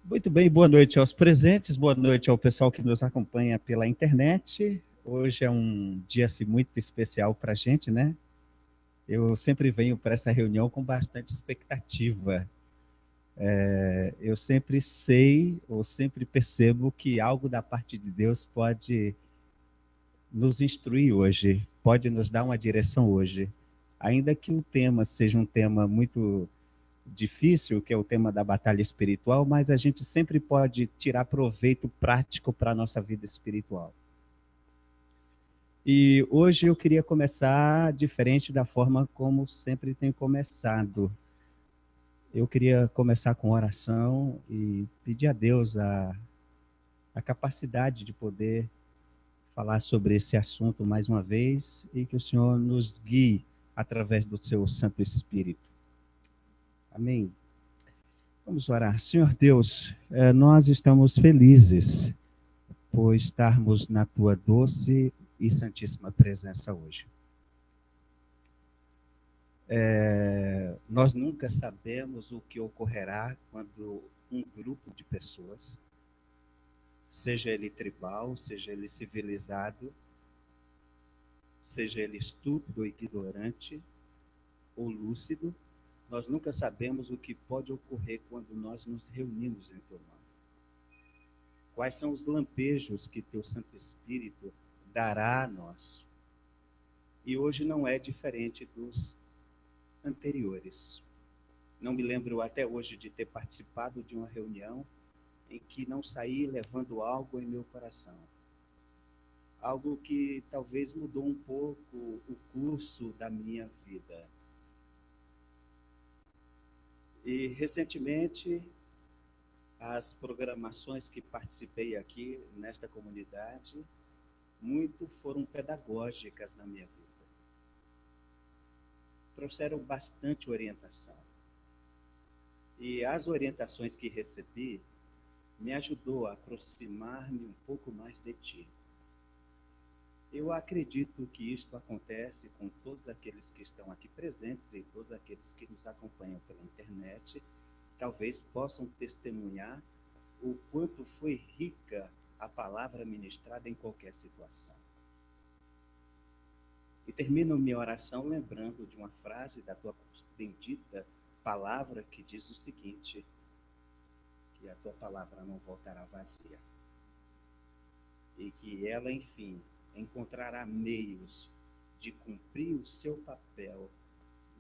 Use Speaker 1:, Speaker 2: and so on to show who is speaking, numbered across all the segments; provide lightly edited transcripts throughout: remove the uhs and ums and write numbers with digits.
Speaker 1: Muito bem, boa noite aos presentes, boa noite ao pessoal que nos acompanha pela internet. Hoje é um dia assim, muito especial para a gente, né? Eu sempre venho para essa reunião com bastante expectativa. Eu sempre sei, ou sempre percebo que algo da parte de Deus pode nos instruir hoje, pode nos dar uma direção hoje. Ainda que o tema seja um tema muito difícil, que é o tema da batalha espiritual, mas a gente sempre pode tirar proveito prático para a nossa vida espiritual. E hoje eu queria começar diferente da forma como sempre tenho começado. Eu queria começar com oração e pedir a Deus a capacidade de poder falar sobre esse assunto mais uma vez e que o Senhor nos guie através do seu Santo Espírito. Amém. Vamos orar. Senhor Deus, nós estamos felizes por estarmos na tua doce e santíssima presença hoje. Nós nunca sabemos o que ocorrerá quando um grupo de pessoas, seja ele tribal, seja ele civilizado, seja ele estúpido, ignorante ou lúcido, nós nunca sabemos o que pode ocorrer quando nós nos reunimos em teu nome. Quais são os lampejos que teu Santo Espírito dará a nós? E hoje não é diferente dos anteriores. Não me lembro até hoje de ter participado de uma reunião em que não saí levando algo em meu coração. Algo que talvez mudou um pouco o curso da minha vida. E recentemente, as programações que participei aqui nesta comunidade, muito foram pedagógicas na minha vida. Trouxeram bastante orientação. E as orientações que recebi me ajudou a aproximar-me um pouco mais de ti. Eu acredito que isto acontece com todos aqueles que estão aqui presentes e todos aqueles que nos acompanham pela internet, talvez possam testemunhar o quanto foi rica a palavra ministrada em qualquer situação. E termino minha oração lembrando de uma frase da tua bendita palavra que diz o seguinte, que a tua palavra não voltará vazia. E que ela, enfim, encontrará meios de cumprir o seu papel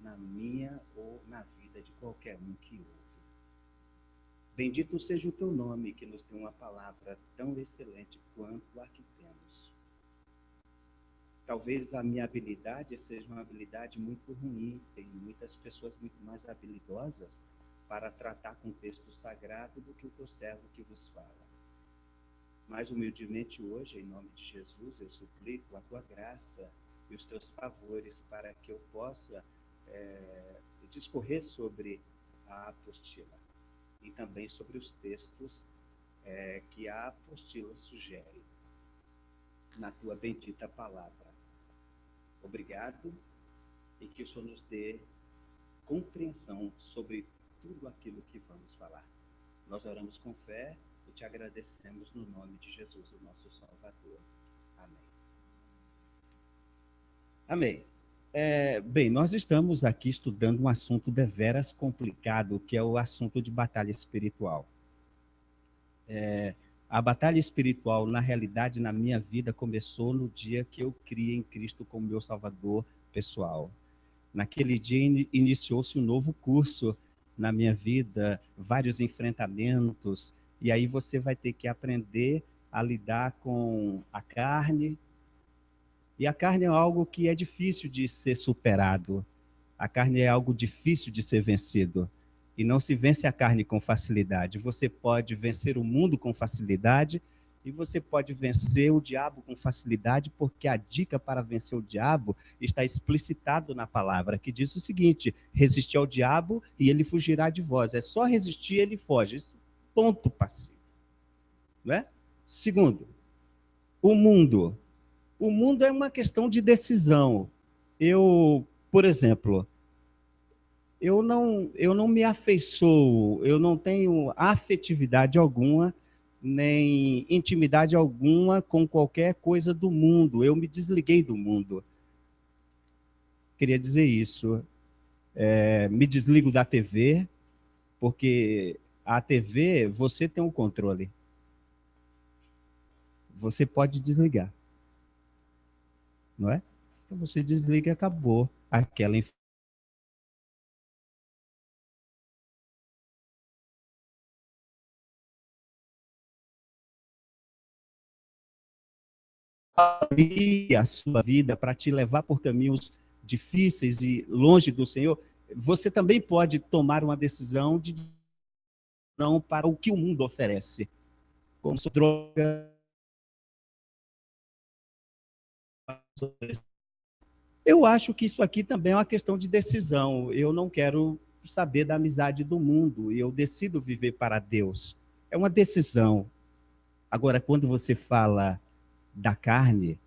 Speaker 1: na minha ou na vida de qualquer um que ouve. Bendito seja o teu nome, que nos tem uma palavra tão excelente quanto a que temos. Talvez a minha habilidade seja uma habilidade muito ruim. Tem muitas pessoas muito mais habilidosas para tratar com o texto sagrado do que o teu servo que vos fala. Mas humildemente hoje, em nome de Jesus, eu suplico a tua graça e os teus favores para que eu possa discorrer sobre a apostila e também sobre os textos que a apostila sugere na tua bendita palavra. Obrigado e que o Senhor nos dê compreensão sobre tudo aquilo que vamos falar. Nós oramos com fé e te agradecemos no nome de Jesus, o nosso Salvador. Amém. Amém. Bem, nós estamos aqui estudando um assunto deveras complicado, que é o assunto de batalha espiritual. A batalha espiritual, na realidade, na minha vida, começou no dia que eu criei em Cristo como meu Salvador pessoal. Naquele dia iniciou-se um novo curso na minha vida, vários enfrentamentos, e aí você vai ter que aprender a lidar com a carne. E a carne é algo que é difícil de ser superado. A carne é algo difícil de ser vencido. E não se vence a carne com facilidade. Você pode vencer o mundo com facilidade e você pode vencer o diabo com facilidade, porque a dica para vencer o diabo está explicitado na palavra, que diz o seguinte: resistir ao diabo e ele fugirá de vós. É só resistir, ele foge. Ponto passivo. Não é? Segundo, o mundo. O mundo é uma questão de decisão. Por exemplo, eu não me afeiçoo, eu não tenho afetividade alguma, nem intimidade alguma com qualquer coisa do mundo. Eu me desliguei do mundo. Queria dizer isso. Me desligo da TV, porque a TV, você tem um controle. Você pode desligar, não é? Então você desliga e acabou. Aquela a sua vida para te levar por caminhos difíceis e longe do Senhor, você também pode tomar uma decisão de não para o que o mundo oferece, como droga. Eu acho que isso aqui também é uma questão de decisão. Eu não quero saber da amizade do mundo, eu decido viver para Deus. É uma decisão. Agora, quando você fala da carne,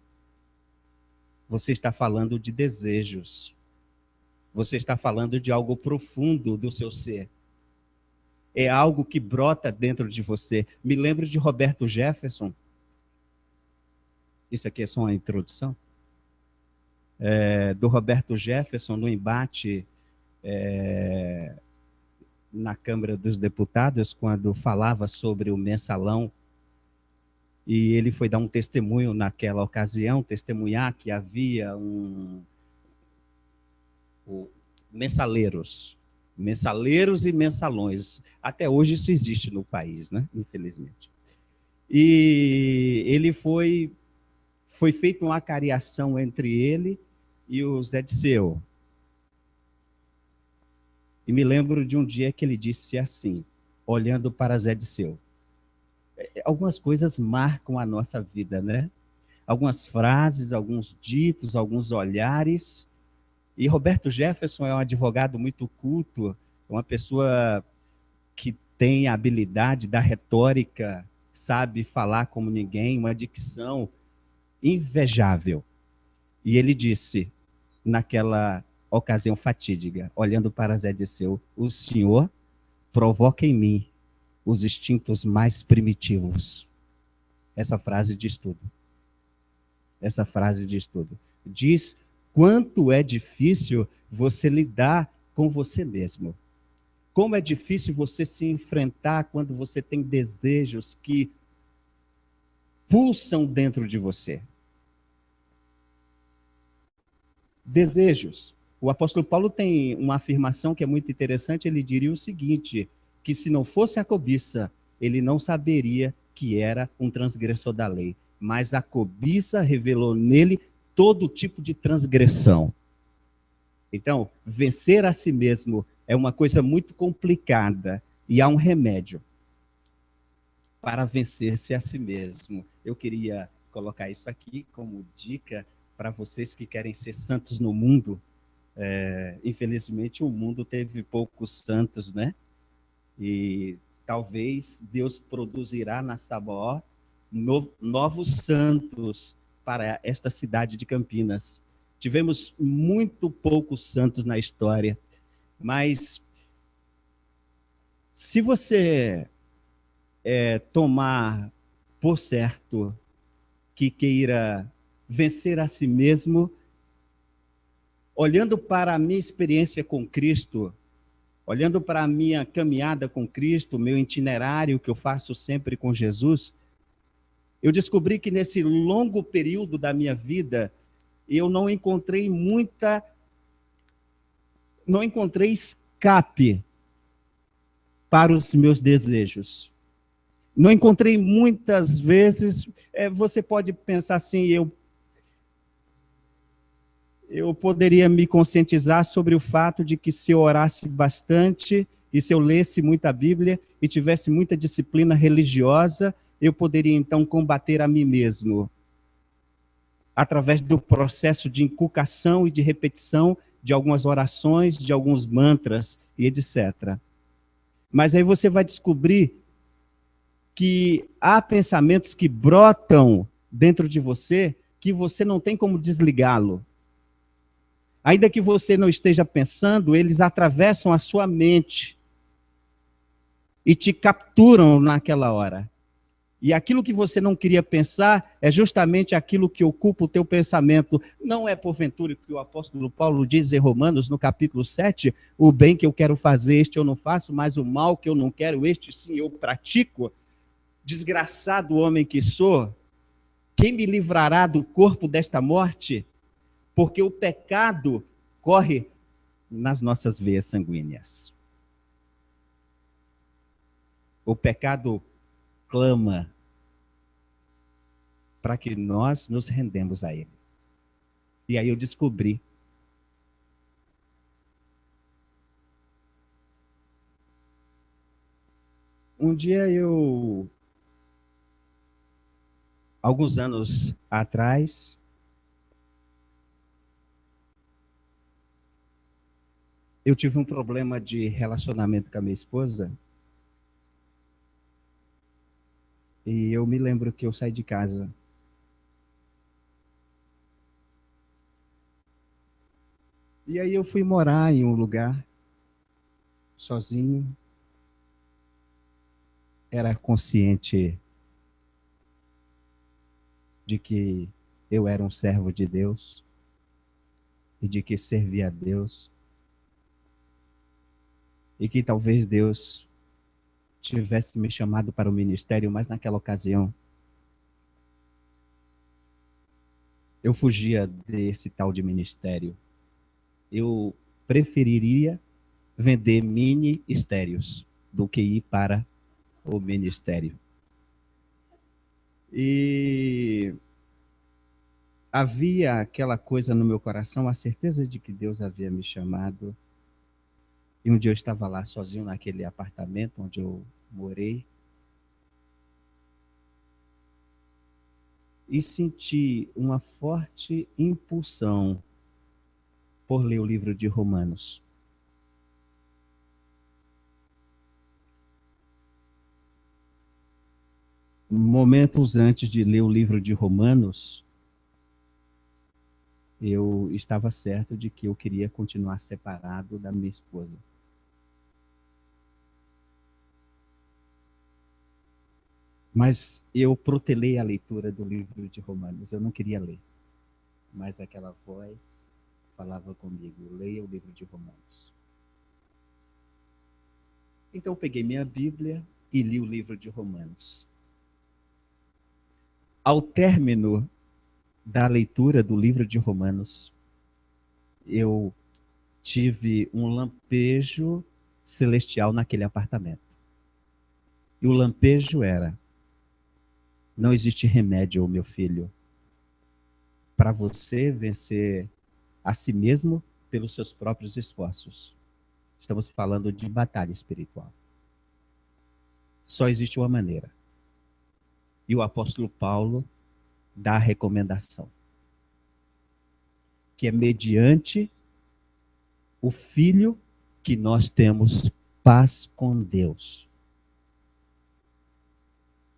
Speaker 1: você está falando de desejos. Você está falando de algo profundo do seu ser. É algo que brota dentro de você. Me lembro de Roberto Jefferson. Isso aqui é só uma introdução. Do Roberto Jefferson no embate na Câmara dos Deputados, quando falava sobre o mensalão, e ele foi dar um testemunho naquela ocasião, testemunhar que havia mensaleiros e mensalões. Até hoje isso existe no país, né? Infelizmente. E ele foi feita uma acariação entre ele e o Zé Disseu. E me lembro de um dia que ele disse assim, olhando para Zé Disseu. Algumas coisas marcam a nossa vida, né? Algumas frases, alguns ditos, alguns olhares. E Roberto Jefferson é um advogado muito culto, uma pessoa que tem a habilidade da retórica, sabe falar como ninguém, uma dicção invejável. E ele disse, naquela ocasião fatídica, olhando para Zé Disseu, o senhor provoca em mim os instintos mais primitivos. Essa frase diz tudo. Essa frase diz tudo. Diz quanto é difícil você lidar com você mesmo. Como é difícil você se enfrentar quando você tem desejos que pulsam dentro de você. Desejos. O apóstolo Paulo tem uma afirmação que é muito interessante, ele diria o seguinte, que se não fosse a cobiça, ele não saberia que era um transgressor da lei, mas a cobiça revelou nele todo tipo de transgressão. Então, vencer a si mesmo é uma coisa muito complicada e há um remédio para vencer-se a si mesmo. Eu queria colocar isso aqui como dica para vocês que querem ser santos no mundo. Infelizmente, o mundo teve poucos santos, né? E talvez Deus produzirá na Sabaó novos santos para esta cidade de Campinas. Tivemos muito poucos santos na história, mas se você tomar por certo que queira vencer a si mesmo, olhando para a minha experiência com Cristo, olhando para a minha caminhada com Cristo, meu itinerário que eu faço sempre com Jesus, eu descobri que nesse longo período da minha vida, eu não encontrei escape para os meus desejos. Não encontrei muitas vezes, você pode pensar assim, eu poderia me conscientizar sobre o fato de que se eu orasse bastante e se eu lesse muita Bíblia e tivesse muita disciplina religiosa, eu poderia então combater a mim mesmo através do processo de inculcação e de repetição de algumas orações, de alguns mantras e etc. Mas aí você vai descobrir que há pensamentos que brotam dentro de você que você não tem como desligá-lo. Ainda que você não esteja pensando, eles atravessam a sua mente e te capturam naquela hora. E aquilo que você não queria pensar é justamente aquilo que ocupa o teu pensamento. Não é porventura que o apóstolo Paulo diz em Romanos, no capítulo 7, o bem que eu quero fazer, este eu não faço, mas o mal que eu não quero, este sim eu pratico. Desgraçado homem que sou, quem me livrará do corpo desta morte? Porque o pecado corre nas nossas veias sanguíneas. O pecado clama para que nós nos rendemos a ele. E aí eu descobri um dia alguns anos atrás, eu tive um problema de relacionamento com a minha esposa. E eu me lembro que eu saí de casa. E aí eu fui morar em um lugar, sozinho. Era consciente de que eu era um servo de Deus e de que servia a Deus. E que talvez Deus tivesse me chamado para o ministério, mas naquela ocasião eu fugia desse tal de ministério. Eu preferiria vender mini estéreos do que ir para o ministério. E havia aquela coisa no meu coração, a certeza de que Deus havia me chamado. E um dia eu estava lá sozinho naquele apartamento onde eu morei. E senti uma forte impulsão por ler o livro de Romanos. Momentos antes de ler o livro de Romanos, eu estava certo de que eu queria continuar separado da minha esposa. Mas eu protelei a leitura do livro de Romanos, eu não queria ler. Mas aquela voz falava comigo, leia o livro de Romanos. Então eu peguei minha Bíblia e li o livro de Romanos. Ao término da leitura do livro de Romanos, eu tive um lampejo celestial naquele apartamento. E o lampejo era: não existe remédio, meu filho, para você vencer a si mesmo pelos seus próprios esforços. Estamos falando de batalha espiritual. Só existe uma maneira. E o apóstolo Paulo dá a recomendação, que é mediante o Filho que nós temos paz com Deus.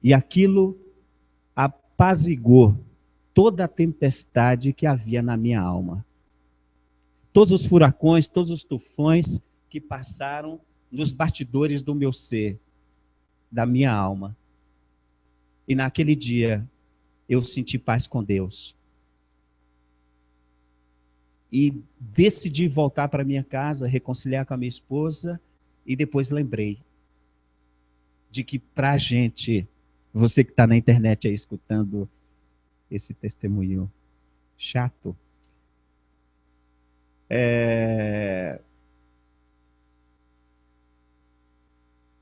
Speaker 1: E aquilo apaziguou toda a tempestade que havia na minha alma. Todos os furacões, todos os tufões que passaram nos bastidores do meu ser, da minha alma. E naquele dia, eu senti paz com Deus. E decidi voltar para minha casa, reconciliar com a minha esposa, e depois lembrei de que para a gente, você que está na internet aí escutando esse testemunho chato,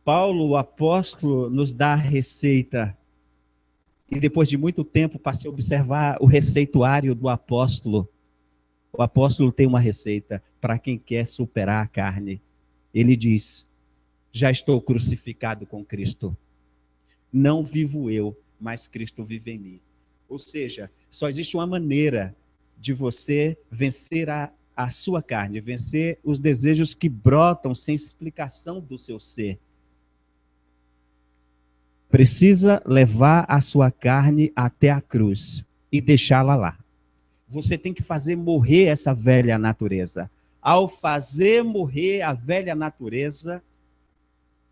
Speaker 1: Paulo, o apóstolo, nos dá a receita. E depois de muito tempo, passei a observar o receituário do apóstolo. O apóstolo tem uma receita para quem quer superar a carne. Ele diz: já estou crucificado com Cristo. Não vivo eu, mas Cristo vive em mim. Ou seja, só existe uma maneira de você vencer a sua carne, vencer os desejos que brotam sem explicação do seu ser. Precisa levar a sua carne até a cruz e deixá-la lá. Você tem que fazer morrer essa velha natureza. Ao fazer morrer a velha natureza,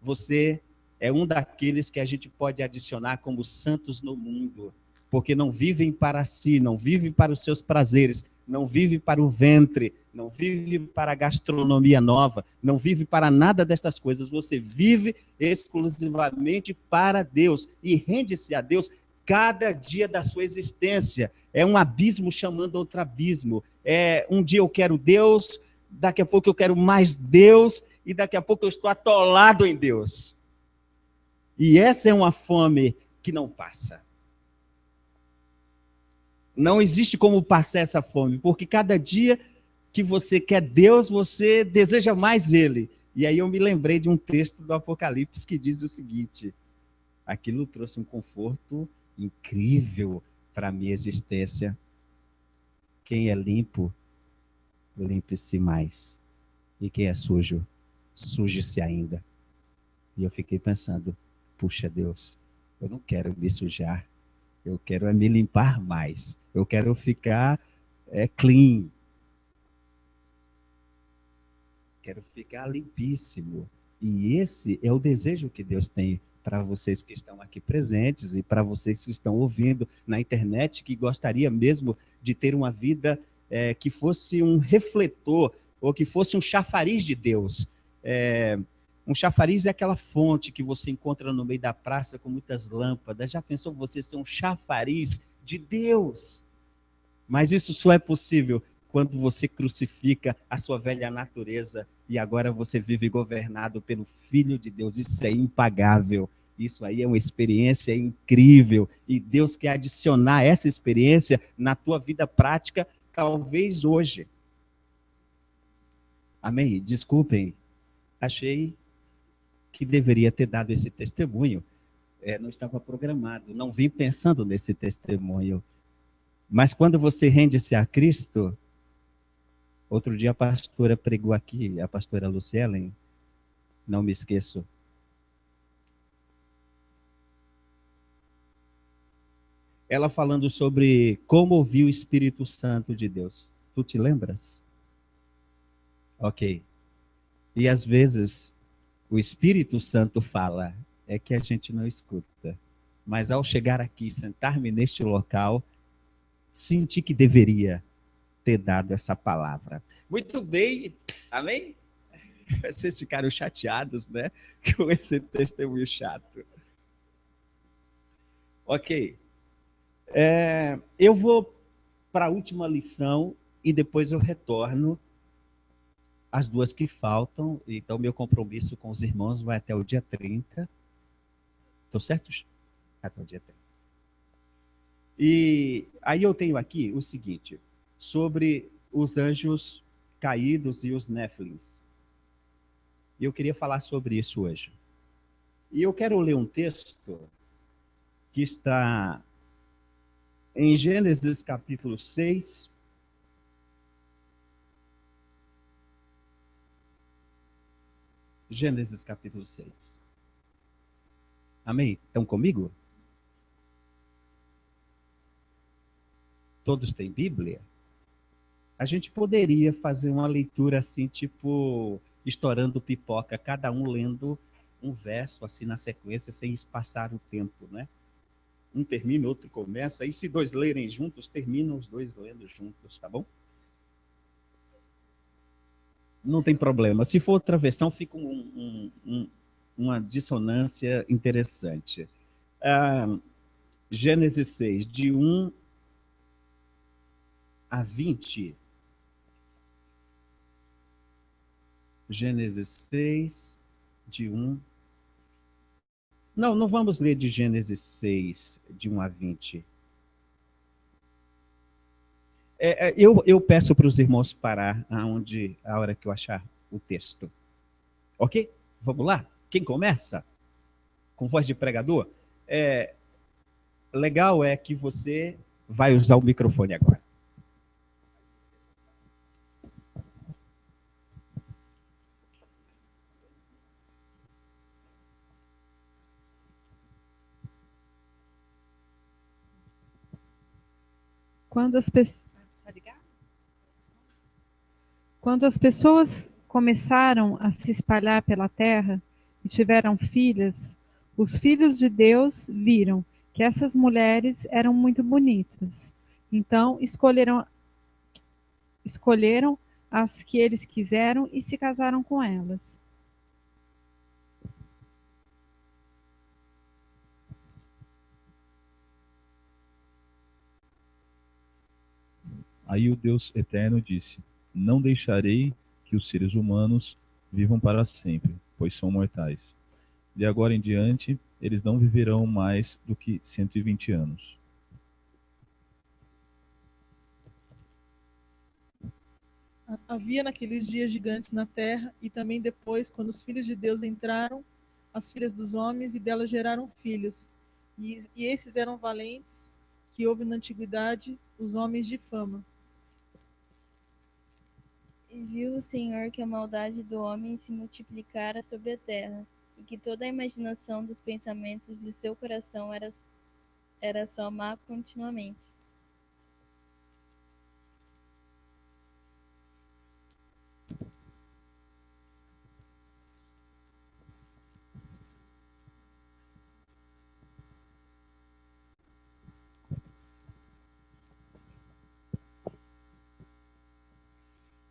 Speaker 1: você é um daqueles que a gente pode adicionar como santos no mundo, porque não vivem para si, não vivem para os seus prazeres, não vive para o ventre, não vive para a gastronomia nova, não vive para nada destas coisas. Você vive exclusivamente para Deus e rende-se a Deus cada dia da sua existência. É um abismo chamando outro abismo. Um dia eu quero Deus, daqui a pouco eu quero mais Deus, e daqui a pouco eu estou atolado em Deus. E essa é uma fome que não passa. Não existe como passar essa fome, porque cada dia que você quer Deus, você deseja mais Ele. E aí eu me lembrei de um texto do Apocalipse que diz o seguinte: aquilo trouxe um conforto incrível para a minha existência. Quem é limpo, limpe-se mais. E quem é sujo, suje-se ainda. E eu fiquei pensando, puxa Deus, eu não quero me sujar, eu quero me limpar mais, eu quero ficar clean, quero ficar limpíssimo. E esse é o desejo que Deus tem para vocês que estão aqui presentes e para vocês que estão ouvindo na internet, que gostaria mesmo de ter uma vida que fosse um refletor ou que fosse um chafariz de Deus. Um chafariz é aquela fonte que você encontra no meio da praça com muitas lâmpadas. Já pensou você ser um chafariz de Deus? Mas isso só é possível quando você crucifica a sua velha natureza e agora você vive governado pelo Filho de Deus. Isso é impagável. Isso aí é uma experiência incrível. E Deus quer adicionar essa experiência na tua vida prática, talvez hoje. Amém? Desculpem. Achei que deveria ter dado esse testemunho. Não estava programado, não vim pensando nesse testemunho. Mas quando você rende-se a Cristo, outro dia a pastora pregou aqui, a pastora Lucielen, não me esqueço. Ela falando sobre como ouvir o Espírito Santo de Deus. Tu te lembras? Ok. E às vezes o Espírito Santo fala, é que a gente não escuta. Mas ao chegar aqui, sentar-me neste local, senti que deveria ter dado essa palavra. Muito bem, amém? Vocês ficaram chateados, né? Com esse testemunho chato. Ok. Eu vou para a última lição e depois eu retorno as duas que faltam. Então, meu compromisso com os irmãos vai até o dia 30. Estou certo? Até o dia 30. E aí eu tenho aqui o seguinte, sobre os anjos caídos e os Néfilins. E eu queria falar sobre isso hoje. E eu quero ler um texto que está em Gênesis capítulo 6. Gênesis capítulo 6. Amém? Estão comigo? Todos têm Bíblia? A gente poderia fazer uma leitura assim, tipo, estourando pipoca, cada um lendo um verso assim na sequência, sem espaçar o tempo, né? Um termina, outro começa, e se dois lerem juntos, terminam os dois lendo juntos, tá bom? Não tem problema. Se for outra versão, fica uma dissonância interessante. Gênesis 6, de 1 a 20. Gênesis 6, de 1. Não vamos ler de Gênesis 6, de 1 a 20. Eu peço para os irmãos parar a hora que eu achar o texto. Ok? Vamos lá? Quem começa? Com voz de pregador? Legal é que você vai usar o microfone agora.
Speaker 2: Quando as pessoas... Quando as pessoas começaram a se espalhar pela terra e tiveram filhas, os filhos de Deus viram que essas mulheres eram muito bonitas. Então escolheram as que eles quiseram e se casaram com elas.
Speaker 3: Aí o Deus Eterno disse: Não deixarei que os seres humanos vivam para sempre, pois são mortais. De agora em diante, eles não viverão mais do que 120 anos.
Speaker 4: Havia naqueles dias gigantes na terra, e também depois, quando os filhos de Deus entraram, as filhas dos homens, e delas geraram filhos. E esses eram valentes, que houve na antiguidade, os homens de fama.
Speaker 5: E viu o Senhor que a maldade do homem se multiplicara sobre a terra, e que toda a imaginação dos pensamentos de seu coração era só má continuamente.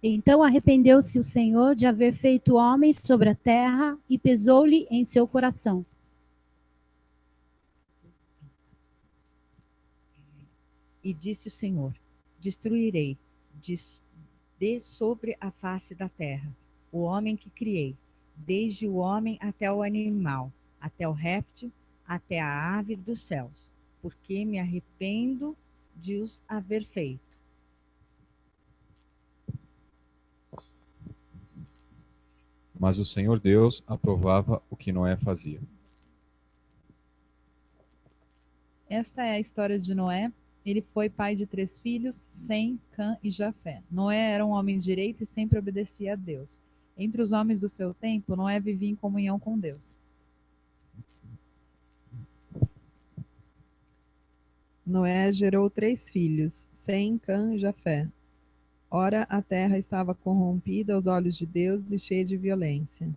Speaker 6: Então arrependeu-se o Senhor de haver feito homens sobre a terra e pesou-lhe em seu coração.
Speaker 7: E disse o Senhor: Destruirei de sobre a face da terra o homem que criei, desde o homem até o animal, até o réptil, até a ave dos céus, porque me arrependo de os haver feito.
Speaker 8: Mas o Senhor Deus aprovava o que Noé fazia.
Speaker 9: Esta é a história de Noé. Ele foi pai de 3 filhos, Sem, Cã e Jafé. Noé era um homem direito e sempre obedecia a Deus. Entre os homens do seu tempo, Noé vivia em comunhão com Deus.
Speaker 2: Noé gerou 3 filhos, Sem, Cã e Jafé. Ora, a terra estava corrompida aos olhos de Deus e cheia de violência.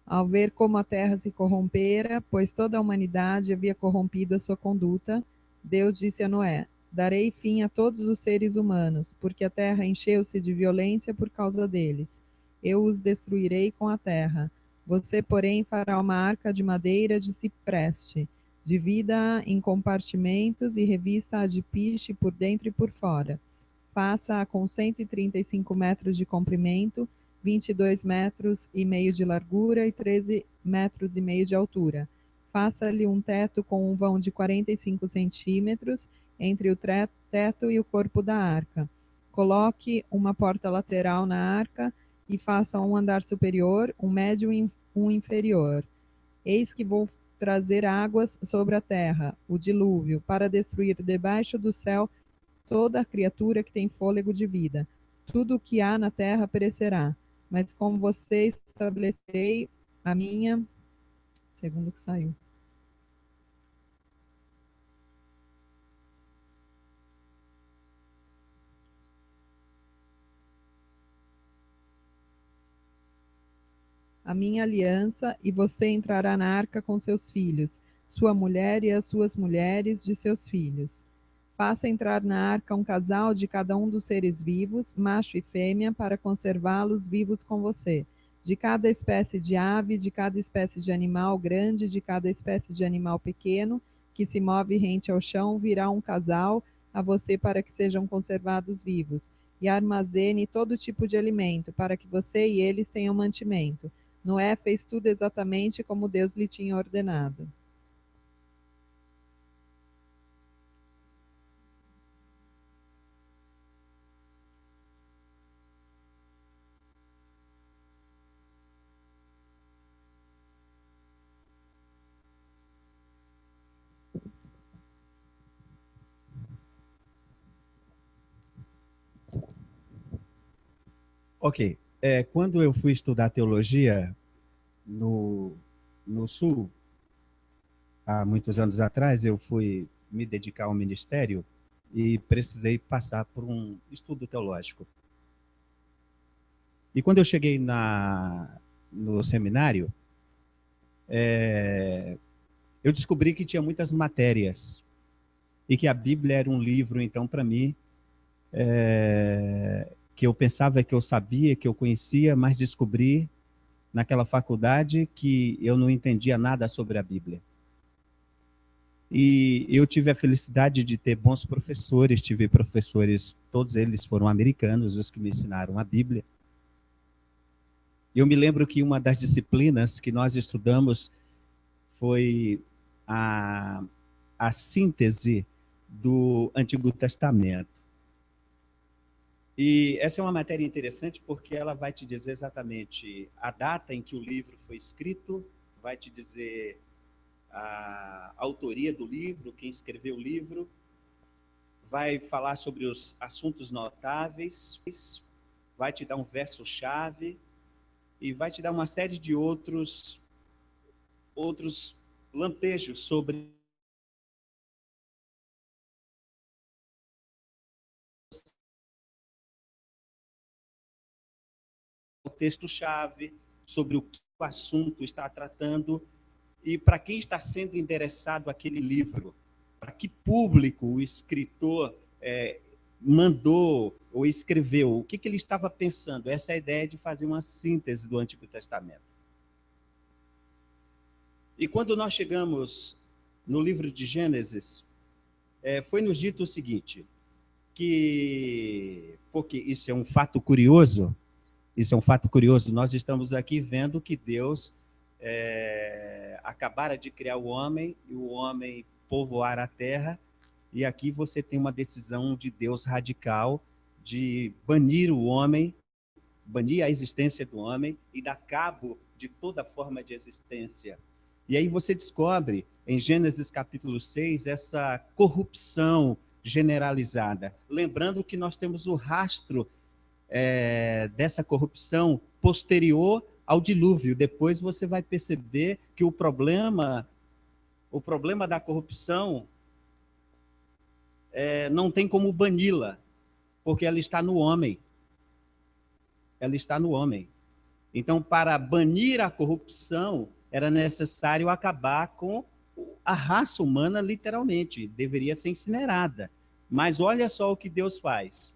Speaker 2: Ao ver como a terra se corrompera, pois toda a humanidade havia corrompido a sua conduta, Deus disse a Noé: Darei fim a todos os seres humanos, porque a terra encheu-se de violência por causa deles. Eu os destruirei com a terra. Você, porém, fará uma arca de madeira de cipreste. Divida-a em compartimentos e revista-a de piche por dentro e por fora. Faça-a com 135 metros de comprimento, 22 metros e meio de largura e 13 metros e meio de altura. Faça-lhe um teto com um vão de 45 centímetros entre o teto e o corpo da arca. Coloque uma porta lateral na arca e faça um andar superior, um médio e um inferior. Eis que vou trazer águas sobre a terra, o dilúvio, para destruir debaixo do céu toda a criatura que tem fôlego de vida. Tudo o que há na terra perecerá, mas com você estabelecerei a minha... Segundo que saiu. A minha aliança, e você entrará na arca com seus filhos, sua mulher e as suas mulheres de seus filhos. Faça entrar na arca um casal de cada um dos seres vivos, macho e fêmea, para conservá-los vivos com você. De cada espécie de ave, de cada espécie de animal grande, de cada espécie de animal pequeno, que se move rente ao chão, virá um casal a você para que sejam conservados vivos. E armazene todo tipo de alimento, para que você e eles tenham mantimento. Noé fez tudo exatamente como Deus lhe tinha ordenado.
Speaker 1: Ok. Quando eu fui estudar teologia no Sul, há muitos anos atrás, eu fui me dedicar ao ministério e precisei passar por um estudo teológico. E quando eu cheguei no seminário, eu descobri que tinha muitas matérias e que a Bíblia era um livro, então, para mim, que eu pensava que eu sabia, que eu conhecia, mas descobri naquela faculdade que eu não entendia nada sobre a Bíblia. E eu tive a felicidade de ter bons professores, tive professores, todos eles foram americanos, os que me ensinaram a Bíblia. Eu me lembro que uma das disciplinas que nós estudamos foi a síntese do Antigo Testamento. E essa é uma matéria interessante porque ela vai te dizer exatamente a data em que o livro foi escrito, vai te dizer a autoria do livro, quem escreveu o livro, vai falar sobre os assuntos notáveis, vai te dar um verso-chave e vai te dar uma série de outros lampejos sobre o texto-chave, sobre o que o assunto está tratando e para quem está sendo endereçado aquele livro, para que público o escritor mandou ou escreveu, o que ele estava pensando. Essa é a ideia de fazer uma síntese do Antigo Testamento. E quando nós chegamos no livro de Gênesis, foi nos dito o seguinte, porque isso é um fato curioso, nós estamos aqui vendo que Deus acabara de criar o homem, e o homem povoar a terra, e aqui você tem uma decisão de Deus radical de banir o homem, banir a existência do homem e dar cabo de toda forma de existência. E aí você descobre, em Gênesis capítulo 6, essa corrupção generalizada. Lembrando que nós temos o rastro dessa corrupção posterior ao dilúvio. Depois você vai perceber que o problema da corrupção não tem como bani-la, porque ela está no homem. Ela está no homem. Então, para banir a corrupção, era necessário acabar com a raça humana, literalmente. Deveria ser incinerada. Mas olha só o que Deus faz.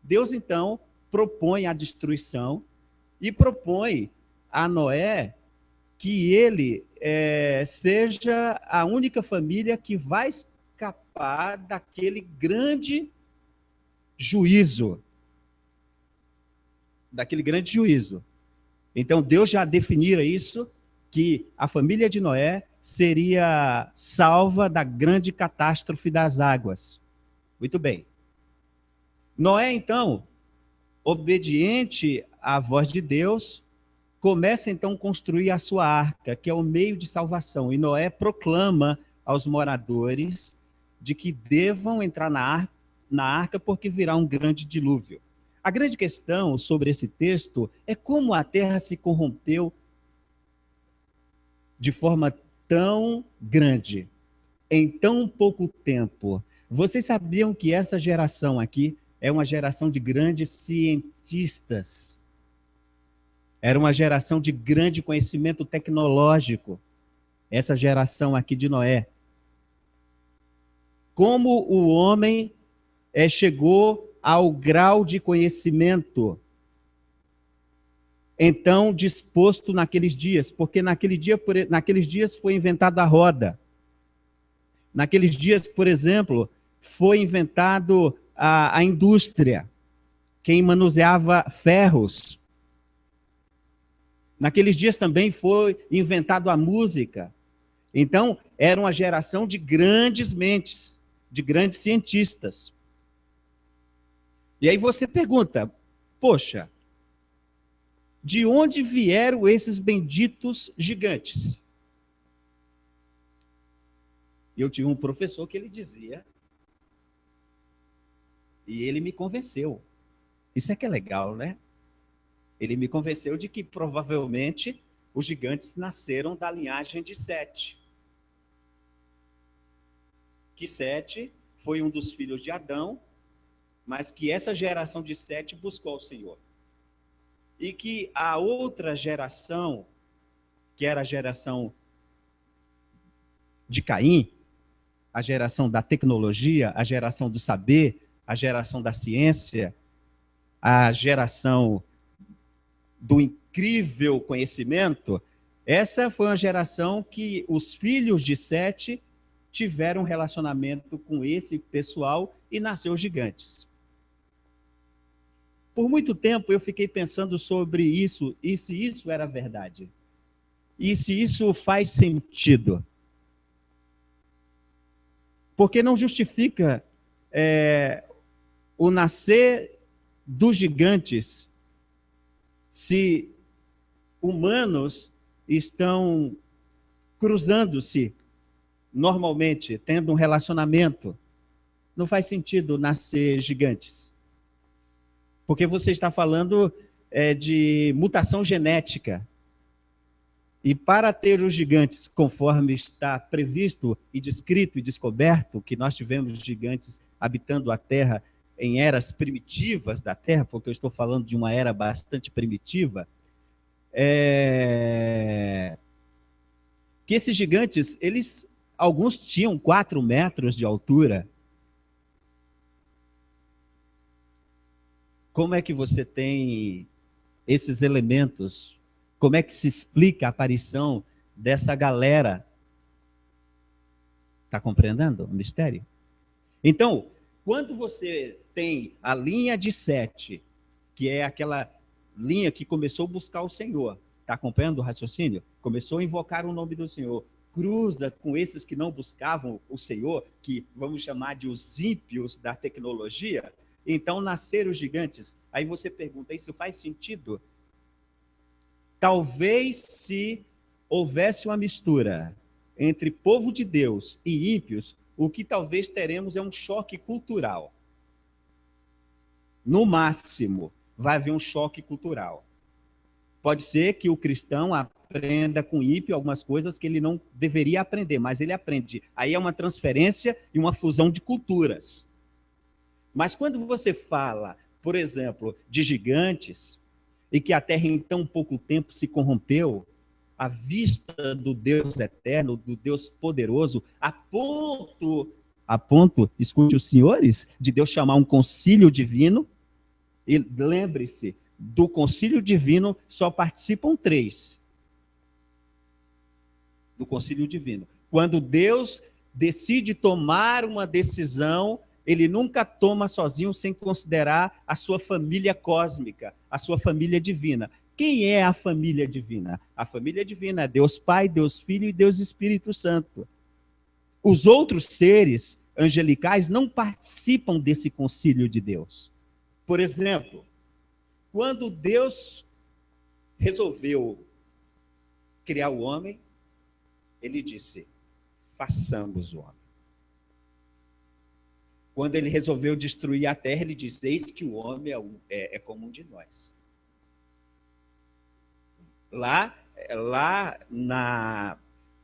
Speaker 1: Deus, então, propõe a destruição e propõe a Noé que ele seja a única família que vai escapar daquele grande juízo. Então, Deus já definira isso, que a família de Noé seria salva da grande catástrofe das águas. Muito bem. Noé, então, obediente à voz de Deus, começa então a construir a sua arca, que é o meio de salvação. E Noé proclama aos moradores de que devam entrar na arca porque virá um grande dilúvio. A grande questão sobre esse texto é como a terra se corrompeu de forma tão grande, em tão pouco tempo. Vocês sabiam que essa geração aqui é uma geração de grandes cientistas? Era uma geração de grande conhecimento tecnológico, essa geração aqui de Noé. Como o homem chegou ao grau de conhecimento então disposto naqueles dias, porque naqueles dias foi inventada a roda. Naqueles dias, por exemplo, foi inventado a indústria, quem manuseava ferros. Naqueles dias também foi inventado a música. Então, era uma geração de grandes mentes, de grandes cientistas. E aí você pergunta, poxa, de onde vieram esses benditos gigantes? Eu tive um professor que ele dizia, e ele me convenceu. Isso é que é legal, né? Ele me convenceu de que provavelmente os gigantes nasceram da linhagem de Sete. Que Sete foi um dos filhos de Adão, mas que essa geração de Sete buscou o Senhor. e que a outra geração, que era a geração de Caim, a geração da tecnologia, a geração do saber, a geração da ciência, a geração do incrível conhecimento, essa foi uma geração que os filhos de Sete tiveram relacionamento com esse pessoal e nasceu gigantes. Por muito tempo eu fiquei pensando sobre isso, e se isso era verdade. E se isso faz sentido. Porque não justifica o nascer dos gigantes se humanos estão cruzando-se normalmente, tendo um relacionamento. Não faz sentido nascer gigantes. Porque você está falando de mutação genética. E para ter os gigantes, conforme está previsto e descrito e descoberto, que nós tivemos gigantes habitando a Terra em eras primitivas da Terra, porque eu estou falando de uma era bastante primitiva, que esses gigantes, alguns tinham 4 metros de altura. Como é que você tem esses elementos? Como é que se explica a aparição dessa galera? Está compreendendo o mistério? Então, quando você tem a linha de Sete, que é aquela linha que começou a buscar o Senhor, está acompanhando o raciocínio? Começou a invocar o nome do Senhor, cruza com esses que não buscavam o Senhor, que vamos chamar de os ímpios da tecnologia, então nasceram os gigantes. Aí você pergunta, isso faz sentido? Talvez se houvesse uma mistura entre povo de Deus e ímpios, o que talvez teremos é um choque cultural. No máximo, vai haver um choque cultural. Pode ser que o cristão aprenda com o ímpio algumas coisas que ele não deveria aprender, mas ele aprende. Aí é uma transferência e uma fusão de culturas. Mas quando você fala, por exemplo, de gigantes, e que a terra em tão pouco tempo se corrompeu, à vista do Deus eterno, do Deus poderoso, a ponto, escute os senhores, de Deus chamar um concílio divino, e lembre-se, do concílio divino só participam 3. Do concílio divino. Quando Deus decide tomar uma decisão, ele nunca toma sozinho sem considerar a sua família cósmica, a sua família divina. Quem é a família divina? A família divina é Deus Pai, Deus Filho e Deus Espírito Santo. Os outros seres angelicais não participam desse concílio de Deus. Por exemplo, quando Deus resolveu criar o homem, ele disse, façamos o homem. Quando ele resolveu destruir a terra, ele disse, eis que o homem é como um de nós. Lá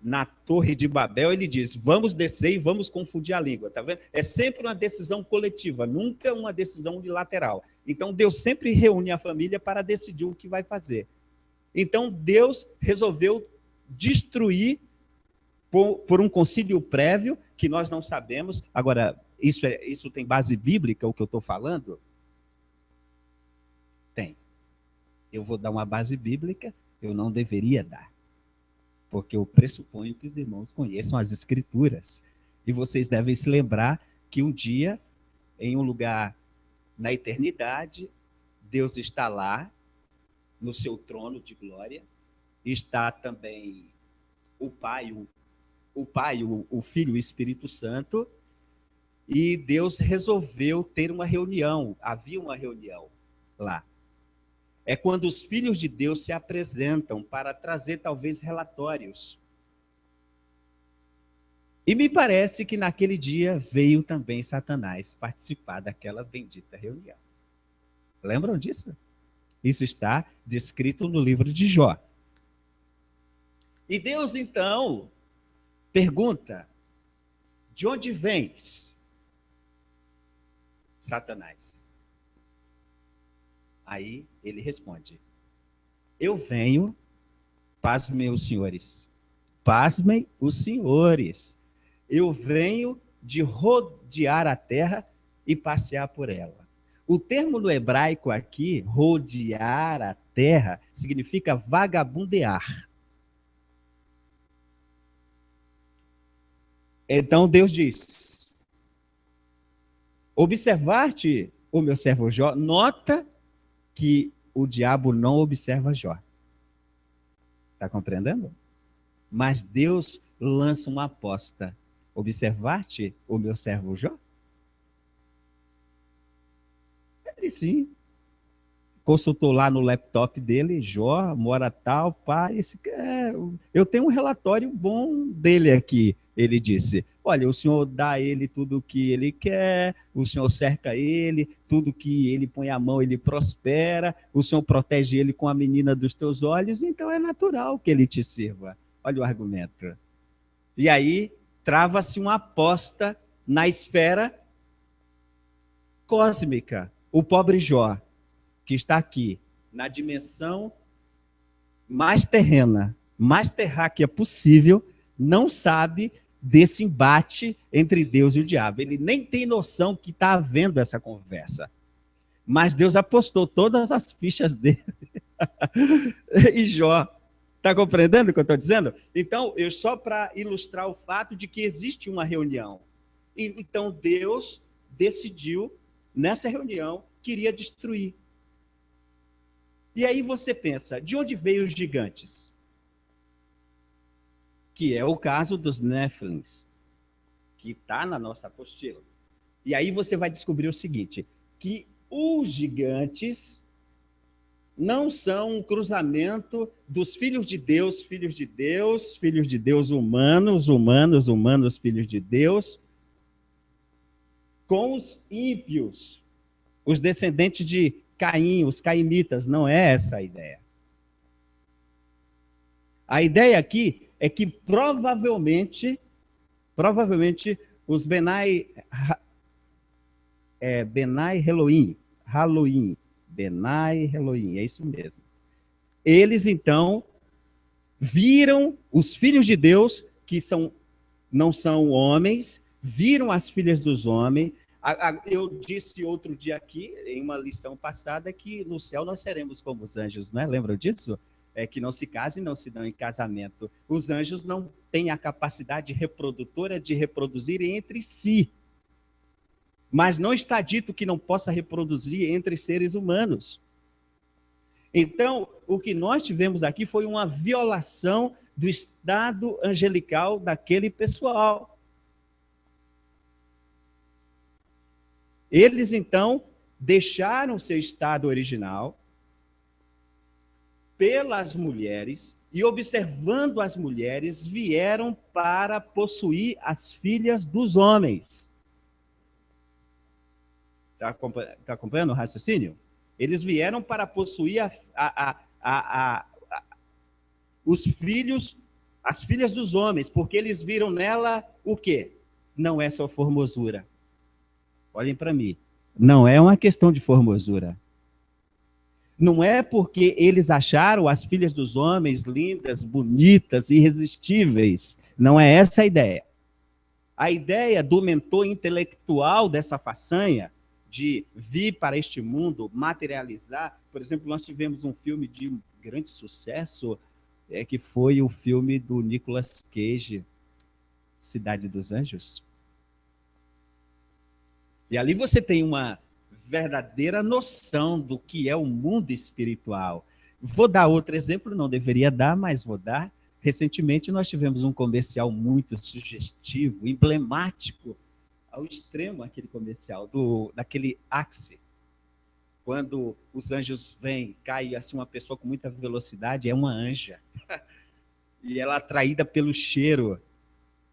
Speaker 1: na Torre de Babel, ele diz, vamos descer e vamos confundir a língua, tá vendo? É sempre uma decisão coletiva, nunca uma decisão unilateral. Então, Deus sempre reúne a família para decidir o que vai fazer. Então, Deus resolveu destruir por um concílio prévio, que nós não sabemos. Agora, isso tem base bíblica, o que eu estou falando? Tem. Eu vou dar uma base bíblica, eu não deveria dar. Porque eu pressuponho que os irmãos conheçam as Escrituras. E vocês devem se lembrar que um dia, em um lugar na eternidade, Deus está lá, no seu trono de glória, está também o Pai, o Filho e o Espírito Santo, e Deus resolveu ter uma reunião, havia uma reunião lá. É quando os filhos de Deus se apresentam para trazer talvez relatórios. E me parece que naquele dia veio também Satanás participar daquela bendita reunião. Lembram disso? Isso está descrito no livro de Jó. E Deus então pergunta, de onde vens, Satanás? Aí ele responde, Eu venho, pasmem os senhores, eu venho de rodear a terra e passear por ela. O termo no hebraico aqui, rodear a terra, significa vagabundear. Então Deus diz: observar-te, o meu servo Jó, nota que o diabo não observa Jó. Está compreendendo? Mas Deus lança uma aposta: observar-te, o meu servo Jó? Ele sim. Consultou lá no laptop dele, Jó, mora tal, pá, eu tenho um relatório bom dele aqui. Ele disse: olha, o senhor dá a ele tudo o que ele quer, o senhor cerca ele, tudo que ele põe a mão ele prospera, o senhor protege ele com a menina dos teus olhos, então é natural que ele te sirva. Olha o argumento. E aí trava-se uma aposta na esfera cósmica. O pobre Jó, que está aqui, na dimensão mais terrena, mais terráquea possível, não sabe desse embate entre Deus e o diabo. Ele nem tem noção que está havendo essa conversa. Mas Deus apostou todas as fichas dele. E Jó, está compreendendo o que eu estou dizendo? Então, só para ilustrar o fato de que existe uma reunião. Então, Deus decidiu, nessa reunião, queria destruir. E aí você pensa, de onde veio os gigantes? Que é o caso dos Néfilins, que está na nossa apostila. E aí você vai descobrir o seguinte, que os gigantes não são um cruzamento dos filhos de Deus, filhos de Deus humanos, filhos de Deus, com os ímpios, os descendentes de Caim, os caimitas. Não é essa a ideia. A ideia aqui é que provavelmente os Benai Elohim, é isso mesmo. Eles então viram os filhos de Deus, que não são homens, viram as filhas dos homens. Eu disse outro dia aqui, em uma lição passada, que no céu nós seremos como os anjos, não é? Lembram disso? Que não se casem, não se dão em casamento. Os anjos não têm a capacidade reprodutora de reproduzir entre si. Mas não está dito que não possa reproduzir entre seres humanos. Então, o que nós tivemos aqui foi uma violação do estado angelical daquele pessoal. Eles, então, deixaram seu estado original pelas mulheres e, observando as mulheres, vieram para possuir as filhas dos homens. Está acompanhando o raciocínio? Eles vieram para possuir os filhos, as filhas dos homens, porque eles viram nela o quê? Não é só formosura. Olhem para mim. Não é uma questão de formosura. Não é porque eles acharam as filhas dos homens lindas, bonitas, irresistíveis. Não é essa a ideia. A ideia do mentor intelectual dessa façanha, de vir para este mundo, materializar. Por exemplo, nós tivemos um filme de grande sucesso, que foi o filme do Nicolas Cage, Cidade dos Anjos. E ali você tem uma verdadeira noção do que é o mundo espiritual. Vou dar outro exemplo, não deveria dar, mas vou dar. Recentemente nós tivemos um comercial muito sugestivo, emblemático, ao extremo aquele comercial, daquele Axe. Quando os anjos vêm, cai assim uma pessoa com muita velocidade, é uma anja. E ela é atraída pelo cheiro.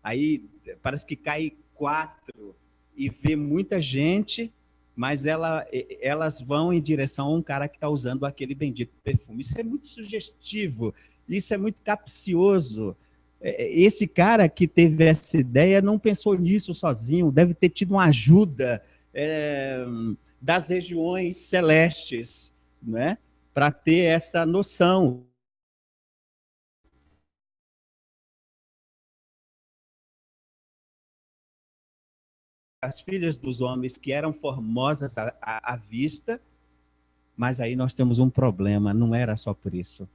Speaker 1: Aí parece que cai 4 e vê muita gente, mas elas vão em direção a um cara que está usando aquele bendito perfume. Isso é muito sugestivo, isso é muito capcioso. Esse cara que teve essa ideia não pensou nisso sozinho, deve ter tido uma ajuda das regiões celestes, né? para ter essa noção. As filhas dos homens que eram formosas à vista, mas aí nós temos um problema, não era só por isso.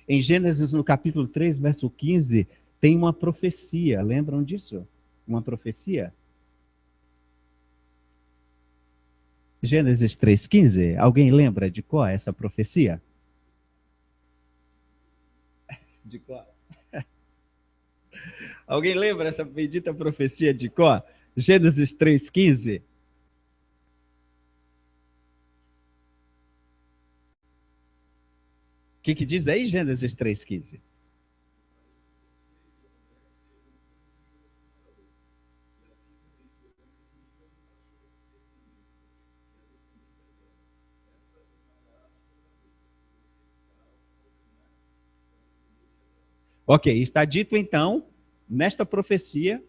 Speaker 1: Em Gênesis, no capítulo 3, verso 15, tem uma profecia, lembram disso? Uma profecia? Gênesis 3,15, alguém lembra de qual é essa profecia? De qual? Alguém lembra essa bendita profecia de qual? Gênesis 3,15. O que diz aí Gênesis 3,15? Ok, está dito então, nesta profecia,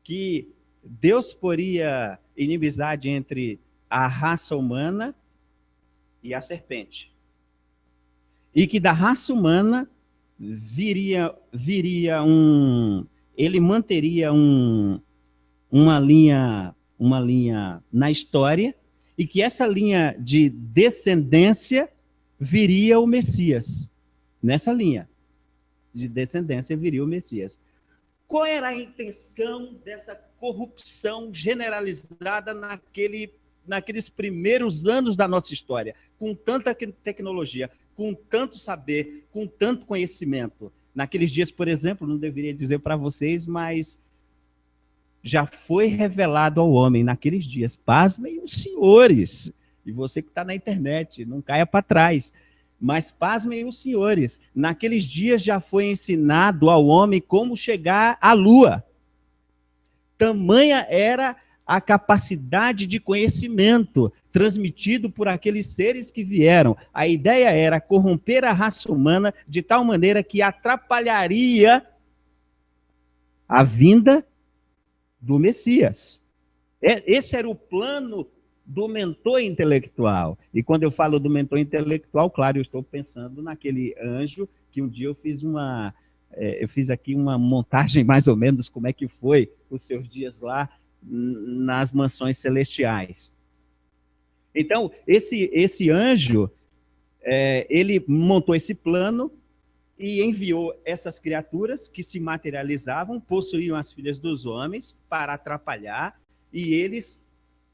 Speaker 1: que Deus poria inimizade entre a raça humana e a serpente. E que da raça humana ele manteria uma linha na história, e que essa linha de descendência viria o Messias. Nessa linha de descendência viria o Messias. Qual era a intenção dessa corrupção generalizada naqueles primeiros anos da nossa história, com tanta tecnologia, com tanto saber, com tanto conhecimento? Naqueles dias, por exemplo, não deveria dizer para vocês, mas já foi revelado ao homem naqueles dias. Pasmem os senhores, e você que está na internet, não caia para trás. Mas pasmem os senhores, naqueles dias já foi ensinado ao homem como chegar à lua. Tamanha era a capacidade de conhecimento transmitido por aqueles seres que vieram. A ideia era corromper a raça humana de tal maneira que atrapalharia a vinda do Messias. Esse era o plano do mentor intelectual. E quando eu falo do mentor intelectual, claro, eu estou pensando naquele anjo que um dia eu fiz aqui uma montagem mais ou menos como é que foi os seus dias lá nas mansões celestiais. Então, esse anjo, ele montou esse plano e enviou essas criaturas que se materializavam, possuíam as filhas dos homens para atrapalhar, e eles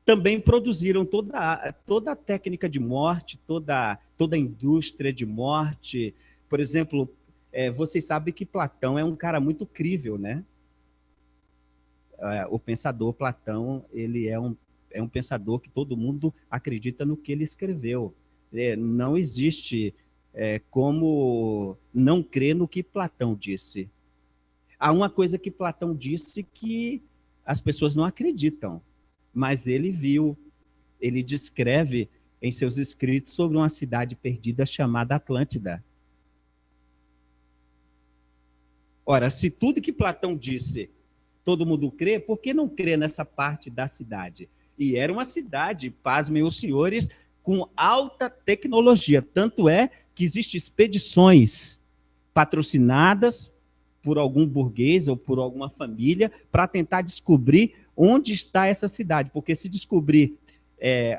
Speaker 1: também produziram toda a técnica de morte, toda a indústria de morte. Por exemplo, vocês sabem que Platão é um cara muito crível, né? O pensador Platão, ele é um pensador que todo mundo acredita no que ele escreveu. Não existe como não crer no que Platão disse. Há uma coisa que Platão disse que as pessoas não acreditam, mas ele viu, ele descreve em seus escritos sobre uma cidade perdida chamada Atlântida. Ora, se tudo que Platão disse todo mundo crê, por que não crê nessa parte da cidade? E era uma cidade, pasmem os senhores, com alta tecnologia. Tanto é que existem expedições patrocinadas por algum burguês ou por alguma família para tentar descobrir onde está essa cidade, porque se descobrir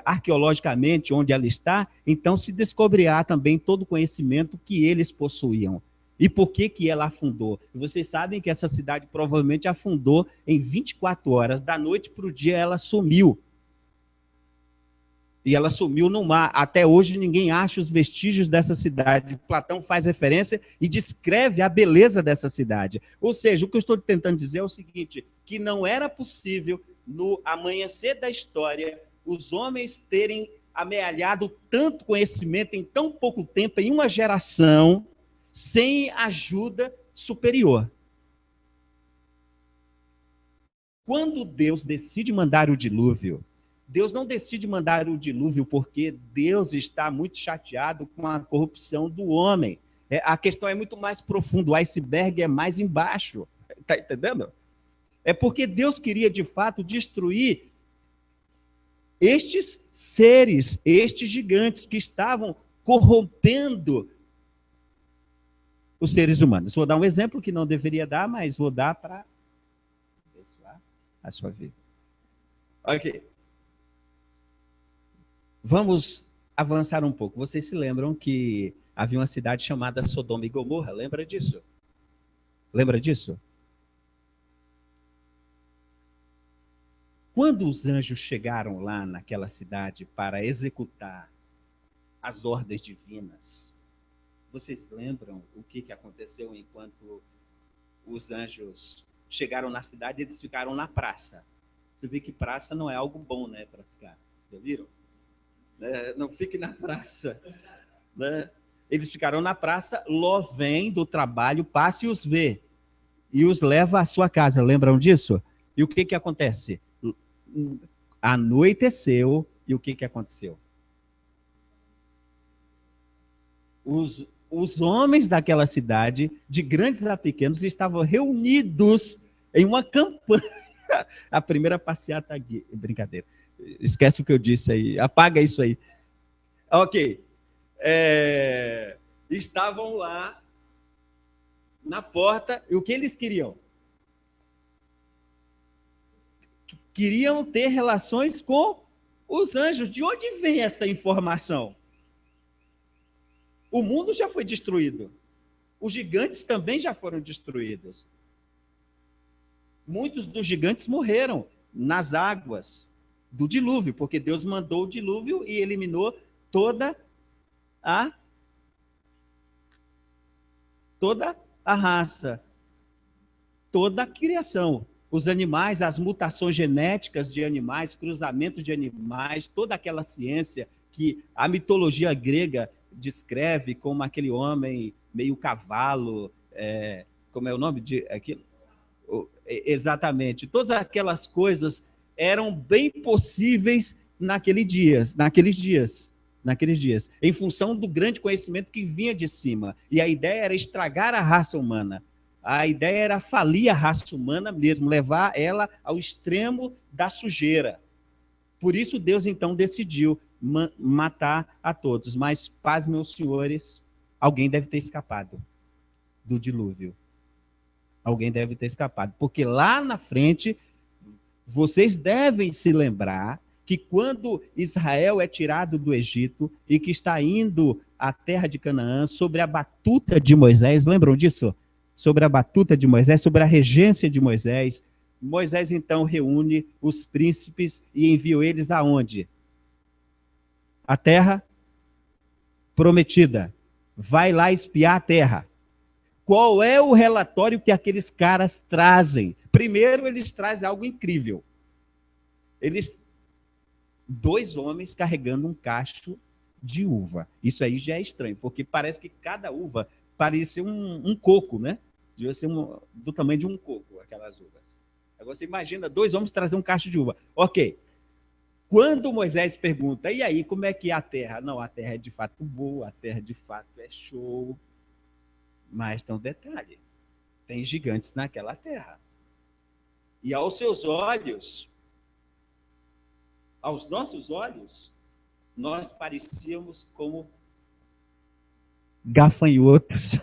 Speaker 1: arqueologicamente onde ela está, então se descobrirá também todo o conhecimento que eles possuíam. E por que ela afundou? Vocês sabem que essa cidade provavelmente afundou em 24 horas, da noite para o dia ela sumiu. E ela sumiu no mar. Até hoje ninguém acha os vestígios dessa cidade. Platão faz referência e descreve a beleza dessa cidade. Ou seja, o que eu estou tentando dizer é o seguinte, que não era possível, no amanhecer da história, os homens terem amealhado tanto conhecimento em tão pouco tempo, em uma geração, sem ajuda superior. Quando Deus decide mandar o dilúvio, Deus não decide mandar o dilúvio porque Deus está muito chateado com a corrupção do homem. A questão é muito mais profunda, o iceberg é mais embaixo. Está entendendo? É porque Deus queria, de fato, destruir estes seres, estes gigantes que estavam corrompendo os seres humanos. Vou dar um exemplo que não deveria dar, mas vou dar para abençoar a sua vida. Ok. Vamos avançar um pouco. Vocês se lembram que havia uma cidade chamada Sodoma e Gomorra? Lembra disso? Lembra disso? Quando os anjos chegaram lá naquela cidade para executar as ordens divinas, vocês lembram o que aconteceu enquanto os anjos chegaram na cidade? Eles ficaram na praça. Você vê que praça não é algo bom, né, para ficar. Já viram? Não fique na praça. Né? Eles ficaram na praça, Ló vem do trabalho, passa e os vê. E os leva à sua casa. Lembram disso? E o que acontece? Anoiteceu, e o que aconteceu? Os homens daquela cidade, de grandes a pequenos, estavam reunidos em uma campanha. A primeira passeata aqui. Brincadeira. Esquece o que eu disse aí. Apaga isso aí. Ok. Estavam lá na porta, e o que eles queriam? Queriam ter relações com os anjos. De onde vem essa informação? O mundo já foi destruído. Os gigantes também já foram destruídos. Muitos dos gigantes morreram nas águas do dilúvio, porque Deus mandou o dilúvio e eliminou toda a raça, toda a criação. Os animais, as mutações genéticas de animais, cruzamentos de animais, toda aquela ciência que a mitologia grega descreve como aquele homem meio cavalo, como é o nome de aquilo? Exatamente. Todas aquelas coisas eram bem possíveis naqueles dias, em função do grande conhecimento que vinha de cima. E a ideia era estragar a raça humana. A ideia era falir a raça humana mesmo, levar ela ao extremo da sujeira. Por isso Deus então decidiu matar a todos. Mas, paz, meus senhores, alguém deve ter escapado do dilúvio. Alguém deve ter escapado. Porque lá na frente, vocês devem se lembrar que quando Israel é tirado do Egito e que está indo à terra de Canaã, sobre a batuta de Moisés, lembram disso? Sobre a batuta de Moisés, sobre a regência de Moisés. Moisés, então, reúne os príncipes e envia eles aonde? A terra prometida. Vai lá espiar a terra. Qual é o relatório que aqueles caras trazem? Primeiro, eles trazem algo incrível. Dois homens carregando um cacho de uva. Isso aí já é estranho, porque parece que cada uva parecia um coco, né? Devia ser do tamanho de um coco, aquelas uvas. Agora você imagina dois homens trazendo um cacho de uva. Ok. Quando Moisés pergunta, e aí, como é que é a terra? Não, a terra é de fato boa, a terra de fato é show. Mas tem um detalhe. Tem gigantes naquela terra. E aos seus olhos, aos nossos olhos, nós parecíamos como gafanhotos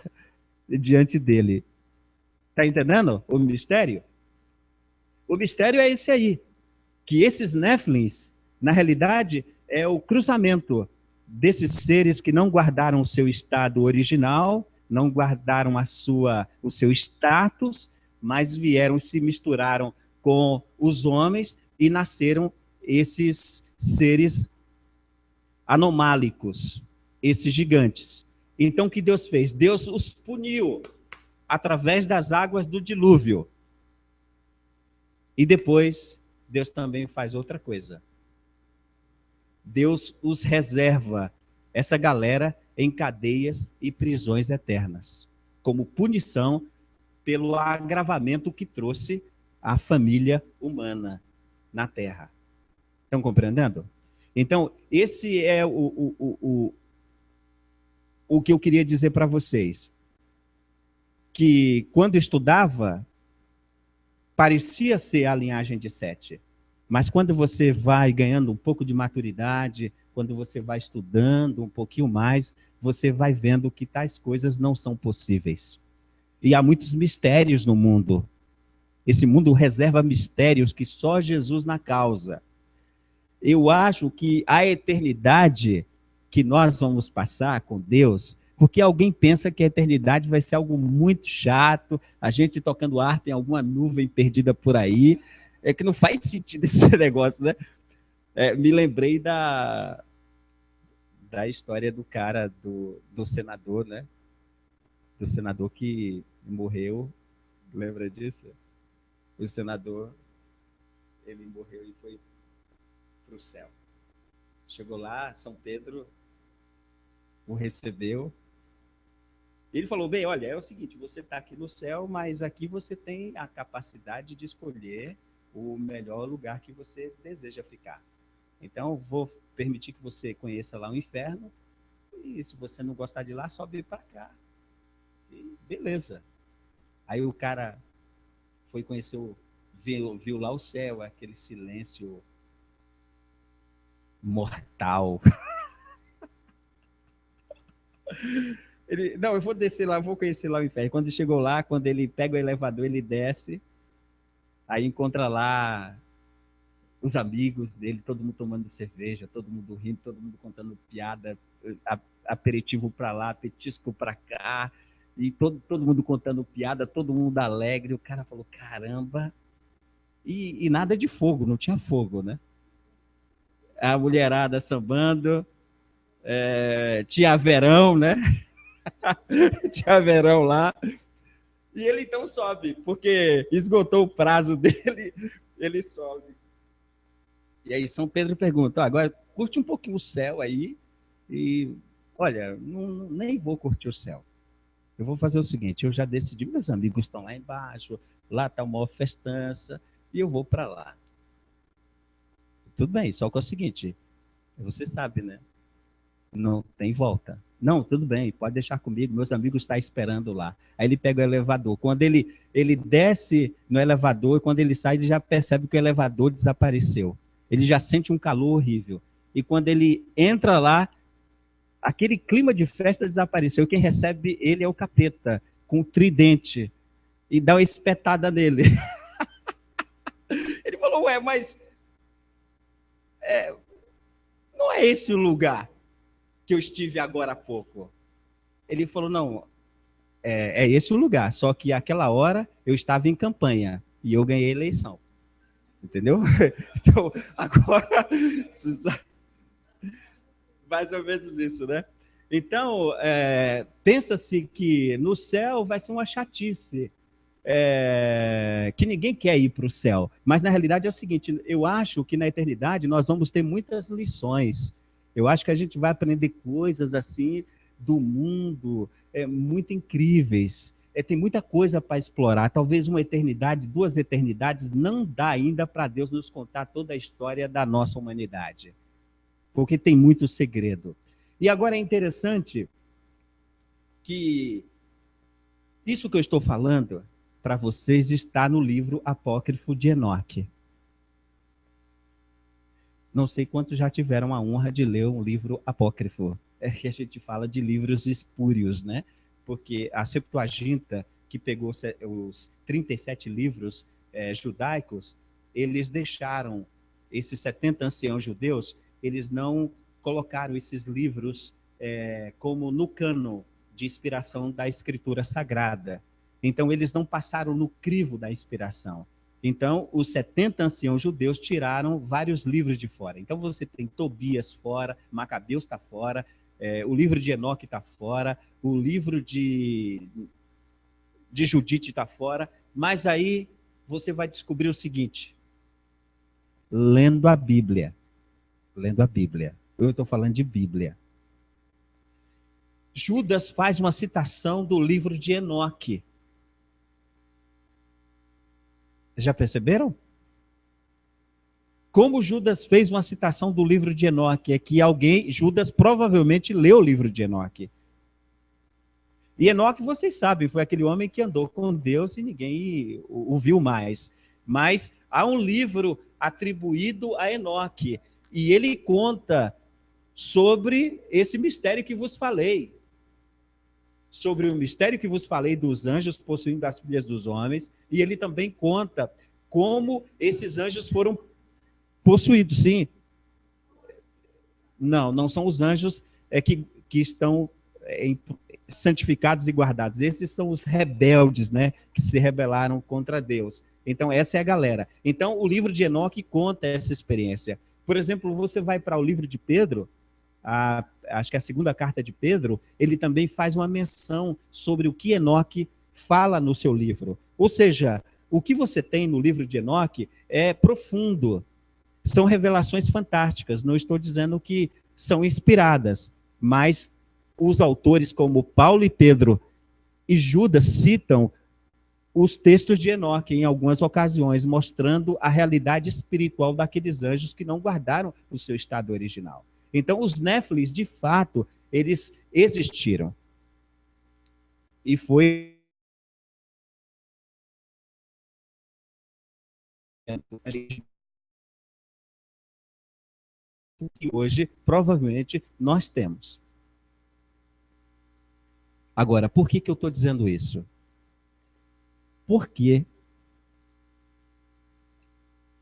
Speaker 1: diante dele. Está entendendo o mistério? O mistério é esse aí, que esses Néfilins, na realidade, é o cruzamento desses seres que não guardaram o seu estado original, não guardaram o seu status, mas vieram e se misturaram com os homens e nasceram esses seres anomálicos, esses gigantes. Então, o que Deus fez? Deus os puniu através das águas do dilúvio. E depois, Deus também faz outra coisa. Deus os reserva, essa galera, em cadeias e prisões eternas, como punição pelo agravamento que trouxe a família humana na Terra. Estão compreendendo? Então, esse é o que eu queria dizer para vocês. Que quando estudava, parecia ser a linhagem de Sete. Mas quando você vai ganhando um pouco de maturidade, quando você vai estudando um pouquinho mais, você vai vendo que tais coisas não são possíveis. E há muitos mistérios no mundo. Esse mundo reserva mistérios que só Jesus na causa. Eu acho que a eternidade que nós vamos passar com Deus, porque alguém pensa que a eternidade vai ser algo muito chato, a gente tocando harpa em alguma nuvem perdida por aí, é que não faz sentido esse negócio, né? Me lembrei da história do cara, do senador, né? Do senador que morreu, lembra disso? O senador, ele morreu e foi para o céu. Chegou lá, São Pedro o recebeu. Ele falou, bem, olha, é o seguinte, você está aqui no céu, mas aqui você tem a capacidade de escolher o melhor lugar que você deseja ficar. Então, vou permitir que você conheça lá o inferno, e se você não gostar de lá, sobe para cá. E beleza. Aí o cara foi conhecer, viu lá o céu, aquele silêncio mortal. Ele, não, eu vou descer lá, eu vou conhecer lá o inferno. Quando ele chegou lá, quando ele pega o elevador, ele desce, aí encontra lá os amigos dele, todo mundo tomando cerveja, todo mundo rindo, todo mundo contando piada, aperitivo para lá, petisco para cá, e todo mundo contando piada, todo mundo alegre. O cara falou, caramba, e nada de fogo, não tinha fogo, né? A mulherada sambando, tinha verão, né? Tinha verão lá. E ele então sobe, porque esgotou o prazo dele, ele sobe. E aí São Pedro pergunta, agora curte um pouquinho o céu aí, e olha, nem vou curtir o céu. Eu vou fazer o seguinte, eu já decidi, meus amigos estão lá embaixo, lá está uma festança, e eu vou para lá. Tudo bem, só que é o seguinte, você sabe, né? Não tem volta. Não, tudo bem, pode deixar comigo, meus amigos estão esperando lá. Aí ele pega o elevador. Quando ele desce no elevador, quando ele sai, ele já percebe que o elevador desapareceu. Ele já sente um calor horrível. E quando ele entra lá, aquele clima de festa desapareceu. Quem recebe ele é o capeta, com o tridente, e dá uma espetada nele. Ele falou, ué, mas não é esse o lugar que eu estive agora há pouco. Ele falou, não, é esse o lugar, só que àquela hora eu estava em campanha e eu ganhei a eleição. Entendeu? Então, agora, mais ou menos isso, né? Então, pensa-se que no céu vai ser uma chatice, que ninguém quer ir para o céu. Mas, na realidade, é o seguinte, eu acho que na eternidade nós vamos ter muitas lições. Eu acho que a gente vai aprender coisas assim do mundo, muito incríveis. Tem muita coisa para explorar. Talvez uma eternidade, 2 eternidades, não dá ainda para Deus nos contar toda a história da nossa humanidade. Porque tem muito segredo. E agora é interessante que isso que eu estou falando para vocês está no livro apócrifo de Enoque. Não sei quantos já tiveram a honra de ler um livro apócrifo. Que a gente fala de livros espúrios, né? Porque a Septuaginta, que pegou os 37 livros judaicos, eles deixaram, esses 70 anciãos judeus, eles não colocaram esses livros como no cânon de inspiração da Escritura Sagrada. Então, eles não passaram no crivo da inspiração. Então, os 70 anciãos judeus tiraram vários livros de fora. Então, você tem Tobias fora, Macabeus está fora, o livro de Enoque está fora, o livro de Judite está fora, mas aí você vai descobrir o seguinte, lendo a Bíblia, eu estou falando de Bíblia. Judas faz uma citação do livro de Enoque. Já perceberam? Como Judas fez uma citação do livro de Enoque, é que Judas provavelmente leu o livro de Enoque. E Enoque, vocês sabem, foi aquele homem que andou com Deus e ninguém o viu mais. Mas há um livro atribuído a Enoque. E ele conta sobre esse mistério que vos falei. Sobre o mistério que vos falei dos anjos possuindo as filhas dos homens. E ele também conta como esses anjos foram possuídos, sim. Não são os anjos que estão santificados e guardados. Esses são os rebeldes, né, que se rebelaram contra Deus. Então, essa é a galera. Então, o livro de Enoque conta essa experiência. Por exemplo, você vai para o livro de Pedro, acho que a segunda carta de Pedro, ele também faz uma menção sobre o que Enoque fala no seu livro. Ou seja, o que você tem no livro de Enoque é profundo. São revelações fantásticas. Não estou dizendo que são inspiradas, mas os autores como Paulo e Pedro e Judas citam os textos de Enoque em algumas ocasiões, mostrando a realidade espiritual daqueles anjos que não guardaram o seu estado original. Então, os Néfilis, de fato, eles existiram. E foi que hoje, provavelmente, nós temos. Agora, por que eu estou dizendo isso? Porque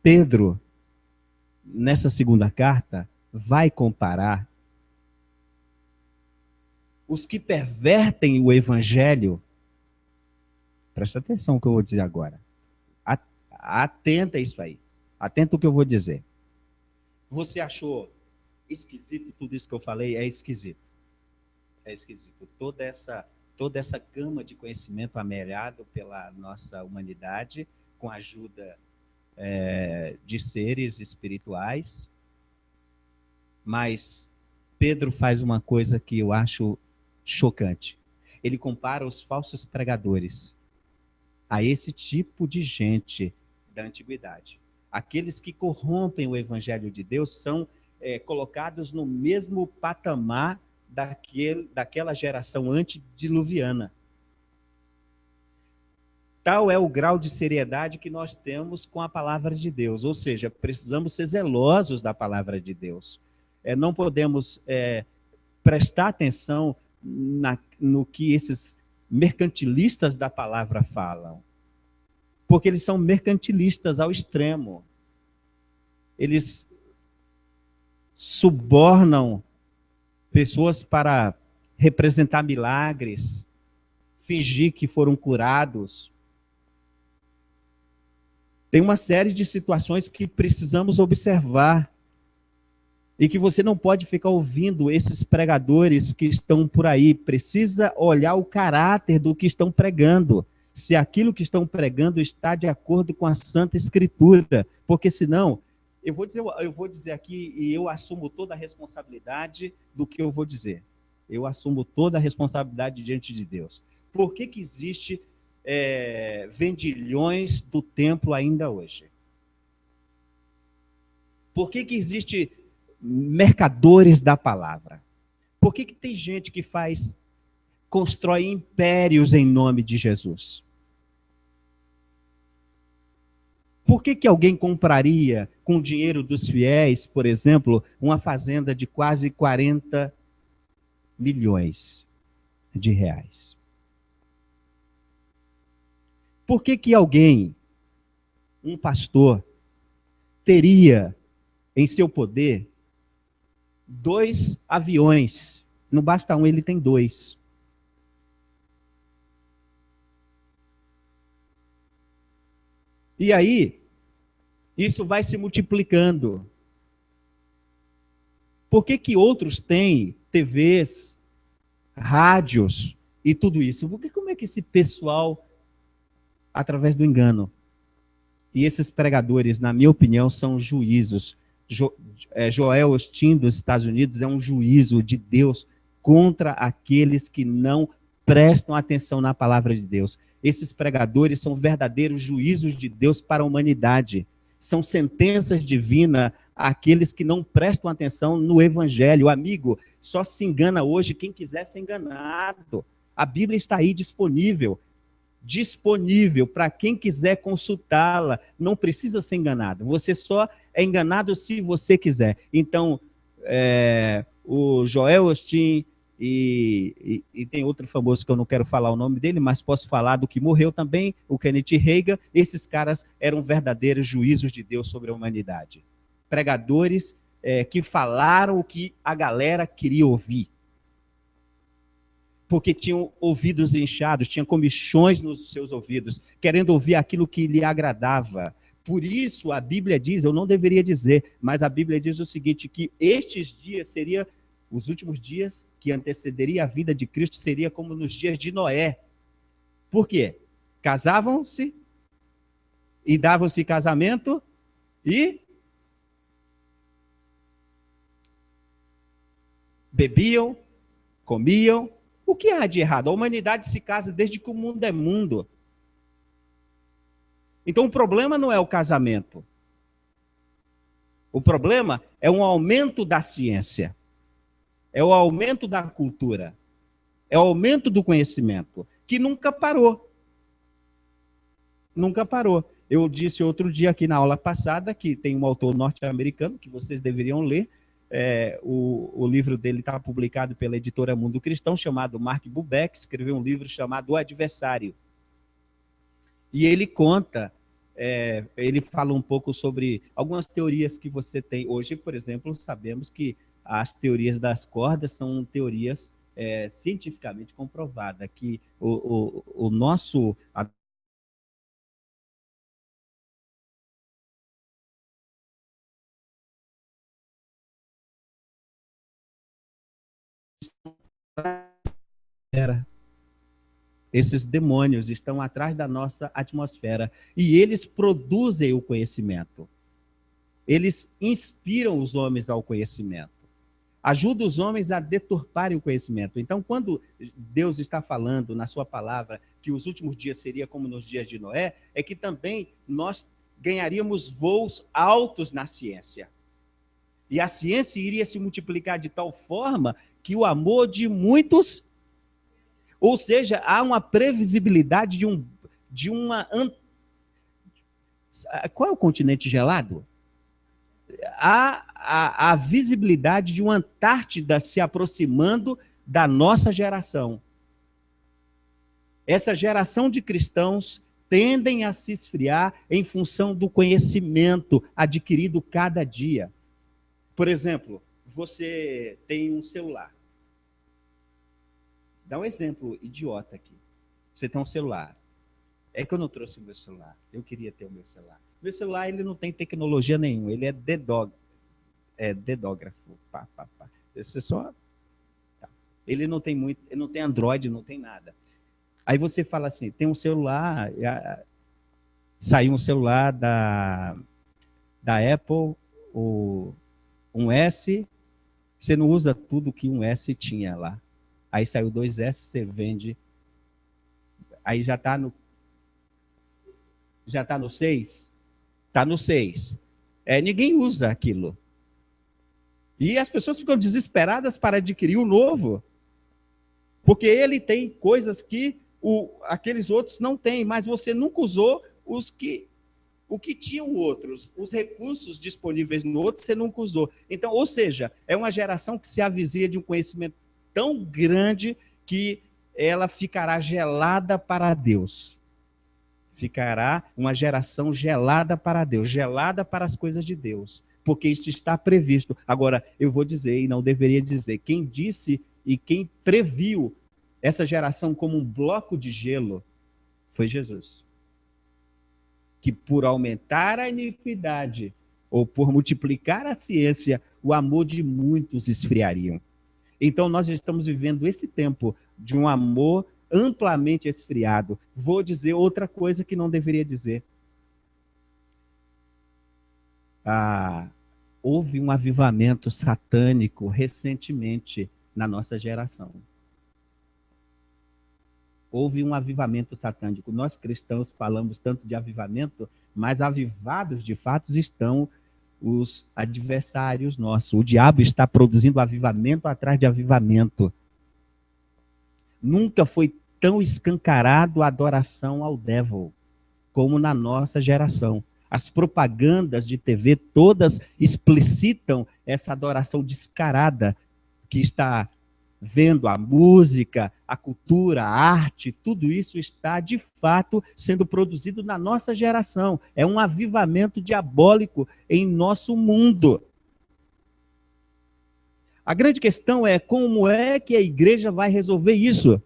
Speaker 1: Pedro, nessa segunda carta, vai comparar os que pervertem o evangelho. Presta atenção no que eu vou dizer agora. Atenta a isso aí. Atenta o que eu vou dizer. Você achou esquisito tudo isso que eu falei? É esquisito. É esquisito. Toda essa gama de conhecimento amelhado pela nossa humanidade, com a ajuda de seres espirituais. Mas Pedro faz uma coisa que eu acho chocante. Ele compara os falsos pregadores a esse tipo de gente da antiguidade. Aqueles que corrompem o evangelho de Deus são colocados no mesmo patamar daquela geração antediluviana. Tal é o grau de seriedade que nós temos com a palavra de Deus, ou seja, precisamos ser zelosos da palavra de Deus. Não podemos prestar atenção no que esses mercantilistas da palavra falam, porque eles são mercantilistas ao extremo. Eles subornam pessoas para representar milagres, fingir que foram curados. Tem uma série de situações que precisamos observar e que você não pode ficar ouvindo esses pregadores que estão por aí. Precisa olhar o caráter do que estão pregando, se aquilo que estão pregando está de acordo com a Santa Escritura, porque senão, eu vou dizer aqui e eu assumo toda a responsabilidade do que eu vou dizer. Eu assumo toda a responsabilidade diante de Deus. Por que existe vendilhões do templo ainda hoje? Por que existe mercadores da palavra? Por que tem gente que constrói impérios em nome de Jesus? Por que alguém compraria com o dinheiro dos fiéis, por exemplo, uma fazenda de quase 40 milhões de reais? Por que alguém, um pastor, teria em seu poder 2 aviões? Não basta um, ele tem 2. E aí, isso vai se multiplicando. Por que outros têm TVs, rádios e tudo isso? Porque como é que esse pessoal, através do engano, e esses pregadores, na minha opinião, são juízos. Joel Osteen, dos Estados Unidos, é um juízo de Deus contra aqueles que não prestam atenção na palavra de Deus. Esses pregadores são verdadeiros juízos de Deus para a humanidade. São sentenças divinas àqueles que não prestam atenção no evangelho. Amigo, só se engana hoje quem quiser ser enganado. A Bíblia está aí disponível. disponível para quem quiser consultá-la. Não precisa ser enganado. Você só é enganado se você quiser. Então, o Joel Osteen e tem outro famoso que eu não quero falar o nome dele, mas posso falar do que morreu também, o Kenneth Reagan. Esses caras eram verdadeiros juízos de Deus sobre a humanidade. Pregadores que falaram o que a galera queria ouvir. Porque tinham ouvidos inchados, tinham comichões nos seus ouvidos, querendo ouvir aquilo que lhe agradava. Por isso a Bíblia diz, eu não deveria dizer, mas a Bíblia diz o seguinte, que estes dias seriam os últimos dias que antecederia a vida de Cristo, seria como nos dias de Noé. Por quê? Casavam-se e davam-se casamento e bebiam, comiam. O que há de errado? A humanidade se casa desde que o mundo é mundo. Então o problema não é o casamento. O problema é um aumento da ciência. É o aumento da cultura. É o aumento do conhecimento, que nunca parou. Nunca parou. Eu disse outro dia aqui na aula passada que tem um autor norte-americano que vocês deveriam ler. O livro dele está publicado pela editora Mundo Cristão, chamado Mark Bubeck, escreveu um livro chamado O Adversário. E ele conta, ele fala um pouco sobre algumas teorias que você tem. Hoje, por exemplo, sabemos que as teorias das cordas são teorias cientificamente comprovadas, que o nosso... Esses demônios estão atrás da nossa atmosfera e eles produzem o conhecimento. Eles inspiram os homens ao conhecimento. Ajudam os homens a deturparem o conhecimento. Então, quando Deus está falando na sua palavra que os últimos dias seria como nos dias de Noé, é que também nós ganharíamos voos altos na ciência. E a ciência iria se multiplicar de tal forma que o amor de muitos, ou seja, há uma previsibilidade de uma... Qual é o continente gelado? Há a visibilidade de uma Antártida se aproximando da nossa geração. Essa geração de cristãos tendem a se esfriar em função do conhecimento adquirido cada dia. Por exemplo, você tem um celular. Dá um exemplo idiota aqui. Você tem um celular. É que eu não trouxe o meu celular. Eu queria ter o meu celular. Meu celular, ele não tem tecnologia nenhuma. Ele é dedógrafo. Esse é só... Tá. Ele não tem muito... Ele não tem Android, não tem nada. Aí você fala assim, tem um celular... Saiu um celular da Apple, um S... Você não usa tudo que um S tinha lá. Aí saiu 2S, você vende. Aí já está no 6? Está no 6. Ninguém usa aquilo. E as pessoas ficam desesperadas para adquirir o novo. Porque ele tem coisas que aqueles outros não têm, mas você nunca usou o que tinham outros, os recursos disponíveis no outro, você nunca usou. Então, ou seja, é uma geração que se avizia de um conhecimento tão grande que ela ficará gelada para Deus. Ficará uma geração gelada para Deus, gelada para as coisas de Deus, porque isso está previsto. Agora, eu vou dizer, e não deveria dizer, quem disse e quem previu essa geração como um bloco de gelo foi Jesus. Que por aumentar a iniquidade ou por multiplicar a ciência, o amor de muitos esfriariam. Então nós estamos vivendo esse tempo de um amor amplamente esfriado. Vou dizer outra coisa que não deveria dizer. Houve um avivamento satânico recentemente na nossa geração. Houve um avivamento satânico. Nós cristãos falamos tanto de avivamento, mas avivados de fato estão os adversários nossos. O diabo está produzindo avivamento atrás de avivamento. Nunca foi tão escancarado a adoração ao devil, como na nossa geração. As propagandas de TV todas explicitam essa adoração descarada que está vendo a música, a cultura, a arte, tudo isso está, de fato, sendo produzido na nossa geração. É um avivamento diabólico em nosso mundo. A grande questão é como é que a igreja vai resolver isso?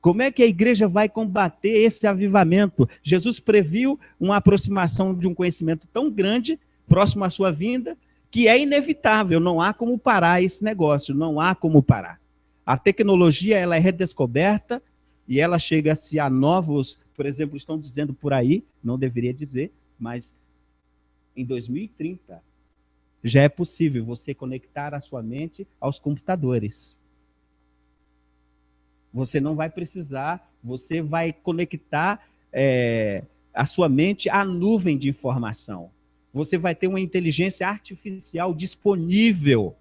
Speaker 1: Como é que a igreja vai combater esse avivamento? Jesus previu uma aproximação de um conhecimento tão grande, próximo à sua vinda, que é inevitável, não há como parar esse negócio, não há como parar. A tecnologia ela é redescoberta e ela chega-se a novos, por exemplo, estão dizendo por aí, não deveria dizer, mas em 2030 já é possível você conectar a sua mente aos computadores. Você não vai precisar, você vai conectar a sua mente à nuvem de informação. Você vai ter uma inteligência artificial disponível.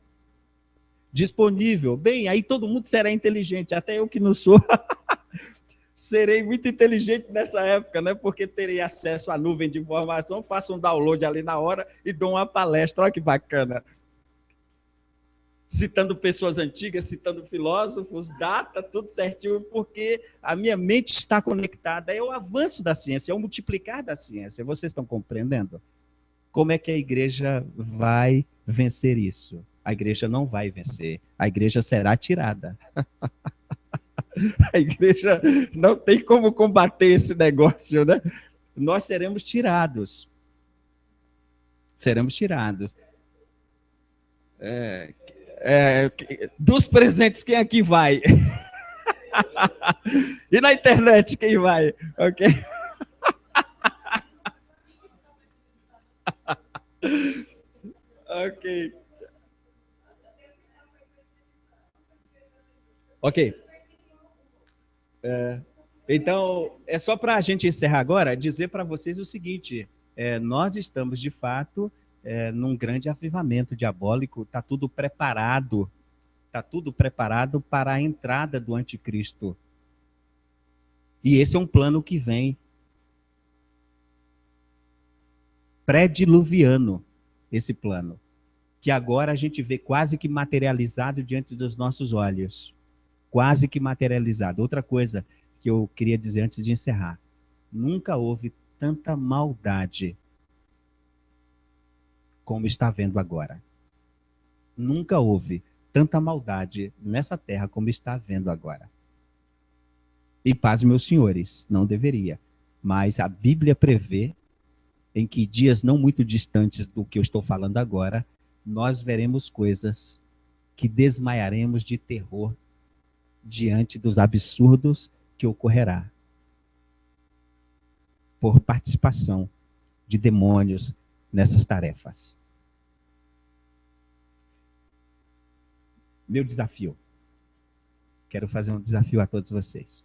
Speaker 1: Disponível. Bem, aí todo mundo será inteligente, até eu que não sou. Serei muito inteligente nessa época, né? Porque terei acesso à nuvem de informação, faço um download ali na hora e dou uma palestra. Olha que bacana. Citando pessoas antigas, citando filósofos, data, tudo certinho, porque a minha mente está conectada. É o avanço da ciência, é o multiplicar da ciência. Vocês estão compreendendo? Como é que a igreja vai vencer isso? A igreja não vai vencer. A igreja será tirada. A igreja não tem como combater esse negócio, né? Nós seremos tirados. Seremos tirados. Dos presentes, quem aqui vai? E na internet, quem vai? Ok? Ok. Ok. Então, é só para a gente encerrar agora, dizer para vocês o seguinte, nós estamos, de fato, num grande avivamento diabólico, está tudo preparado para a entrada do anticristo. E esse é um plano que vem pré-diluviano, esse plano, que agora a gente vê quase que materializado diante dos nossos olhos. Quase que materializado. Outra coisa que eu queria dizer antes de encerrar. Nunca houve tanta maldade como está havendo agora. Nunca houve tanta maldade nessa terra como está havendo agora. E paz, meus senhores, não deveria. Mas a Bíblia prevê em que dias não muito distantes do que eu estou falando agora, nós veremos coisas que desmaiaremos de terror diante dos absurdos que ocorrerá por participação de demônios nessas tarefas. Meu desafio. Quero fazer um desafio a todos vocês.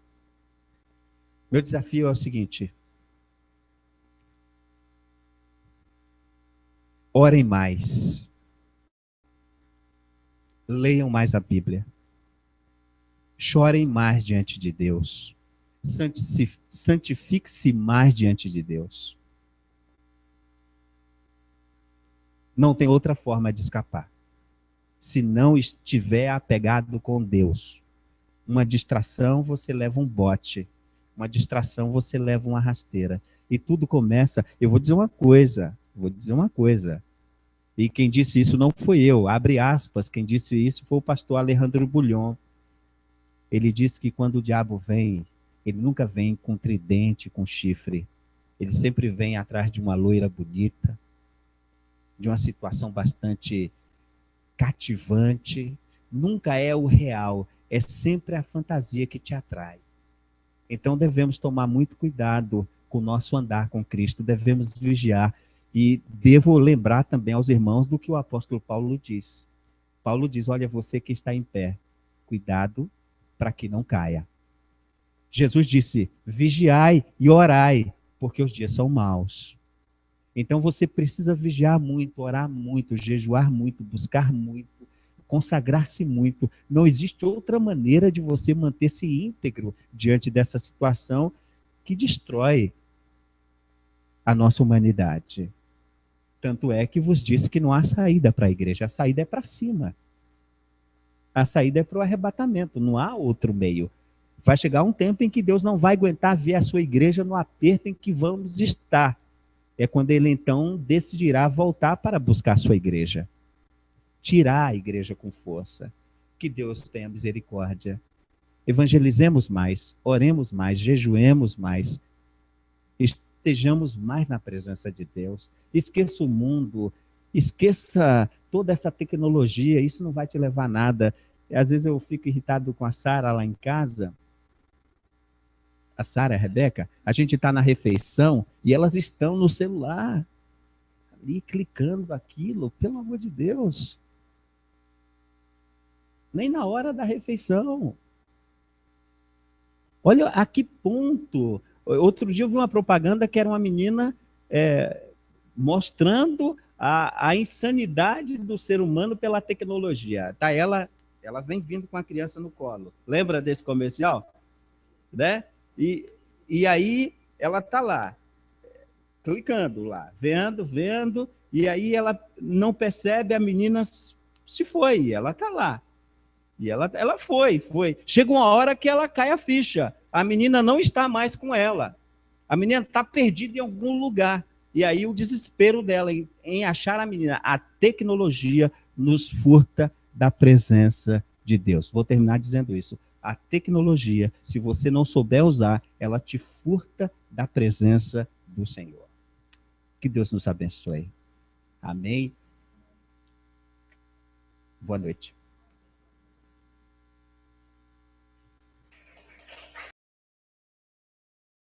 Speaker 1: Meu desafio é o seguinte: orem mais. Leiam mais a Bíblia. Chorem mais diante de Deus. Santifique-se mais diante de Deus. Não tem outra forma de escapar. Se não estiver apegado com Deus. Uma distração, você leva um bote. Uma distração, você leva uma rasteira. E tudo começa... Eu vou dizer uma coisa. E quem disse isso não foi eu. Abre aspas. Quem disse isso foi o pastor Alejandro Bulhon. Ele disse que quando o diabo vem, ele nunca vem com tridente, com chifre. Ele sempre vem atrás de uma loira bonita, de uma situação bastante cativante. Nunca é o real, é sempre a fantasia que te atrai. Então devemos tomar muito cuidado com o nosso andar com Cristo, devemos vigiar. E devo lembrar também aos irmãos do que o apóstolo Paulo diz. Paulo diz, olha, você que está em pé, cuidado para que não caia. Jesus disse, vigiai e orai, porque os dias são maus. Então você precisa vigiar muito, orar muito, jejuar muito, buscar muito, consagrar-se muito. Não existe outra maneira de você manter-se íntegro diante dessa situação que destrói a nossa humanidade. Tanto é que vos disse que não há saída para a igreja, a saída é para cima. A saída é para o arrebatamento, não há outro meio. Vai chegar um tempo em que Deus não vai aguentar ver a sua igreja no aperto em que vamos estar. É quando ele então decidirá voltar para buscar a sua igreja. Tirar a igreja com força. Que Deus tenha misericórdia. Evangelizemos mais, oremos mais, jejuemos mais, estejamos mais na presença de Deus. Esqueça o mundo, esqueça toda essa tecnologia, isso não vai te levar a nada. Às vezes eu fico irritado com a Sara lá em casa, a Sara e a Rebeca, a gente está na refeição e elas estão no celular, ali clicando aquilo, pelo amor de Deus. Nem na hora da refeição. Olha a que ponto. Outro dia eu vi uma propaganda que era uma menina mostrando a insanidade do ser humano pela tecnologia. Tá, ela vem vindo com a criança no colo. Lembra desse comercial? Né? E aí ela tá lá, clicando lá, vendo, e aí ela não percebe, a menina se foi, ela tá lá. E ela foi. Chega uma hora que ela cai a ficha. A menina não está mais com ela. A menina está perdida em algum lugar. E aí o desespero dela em achar a menina. A tecnologia nos furta da presença de Deus. Vou terminar dizendo isso. A tecnologia, se você não souber usar, ela te furta da presença do Senhor. Que Deus nos abençoe. Amém. Boa noite.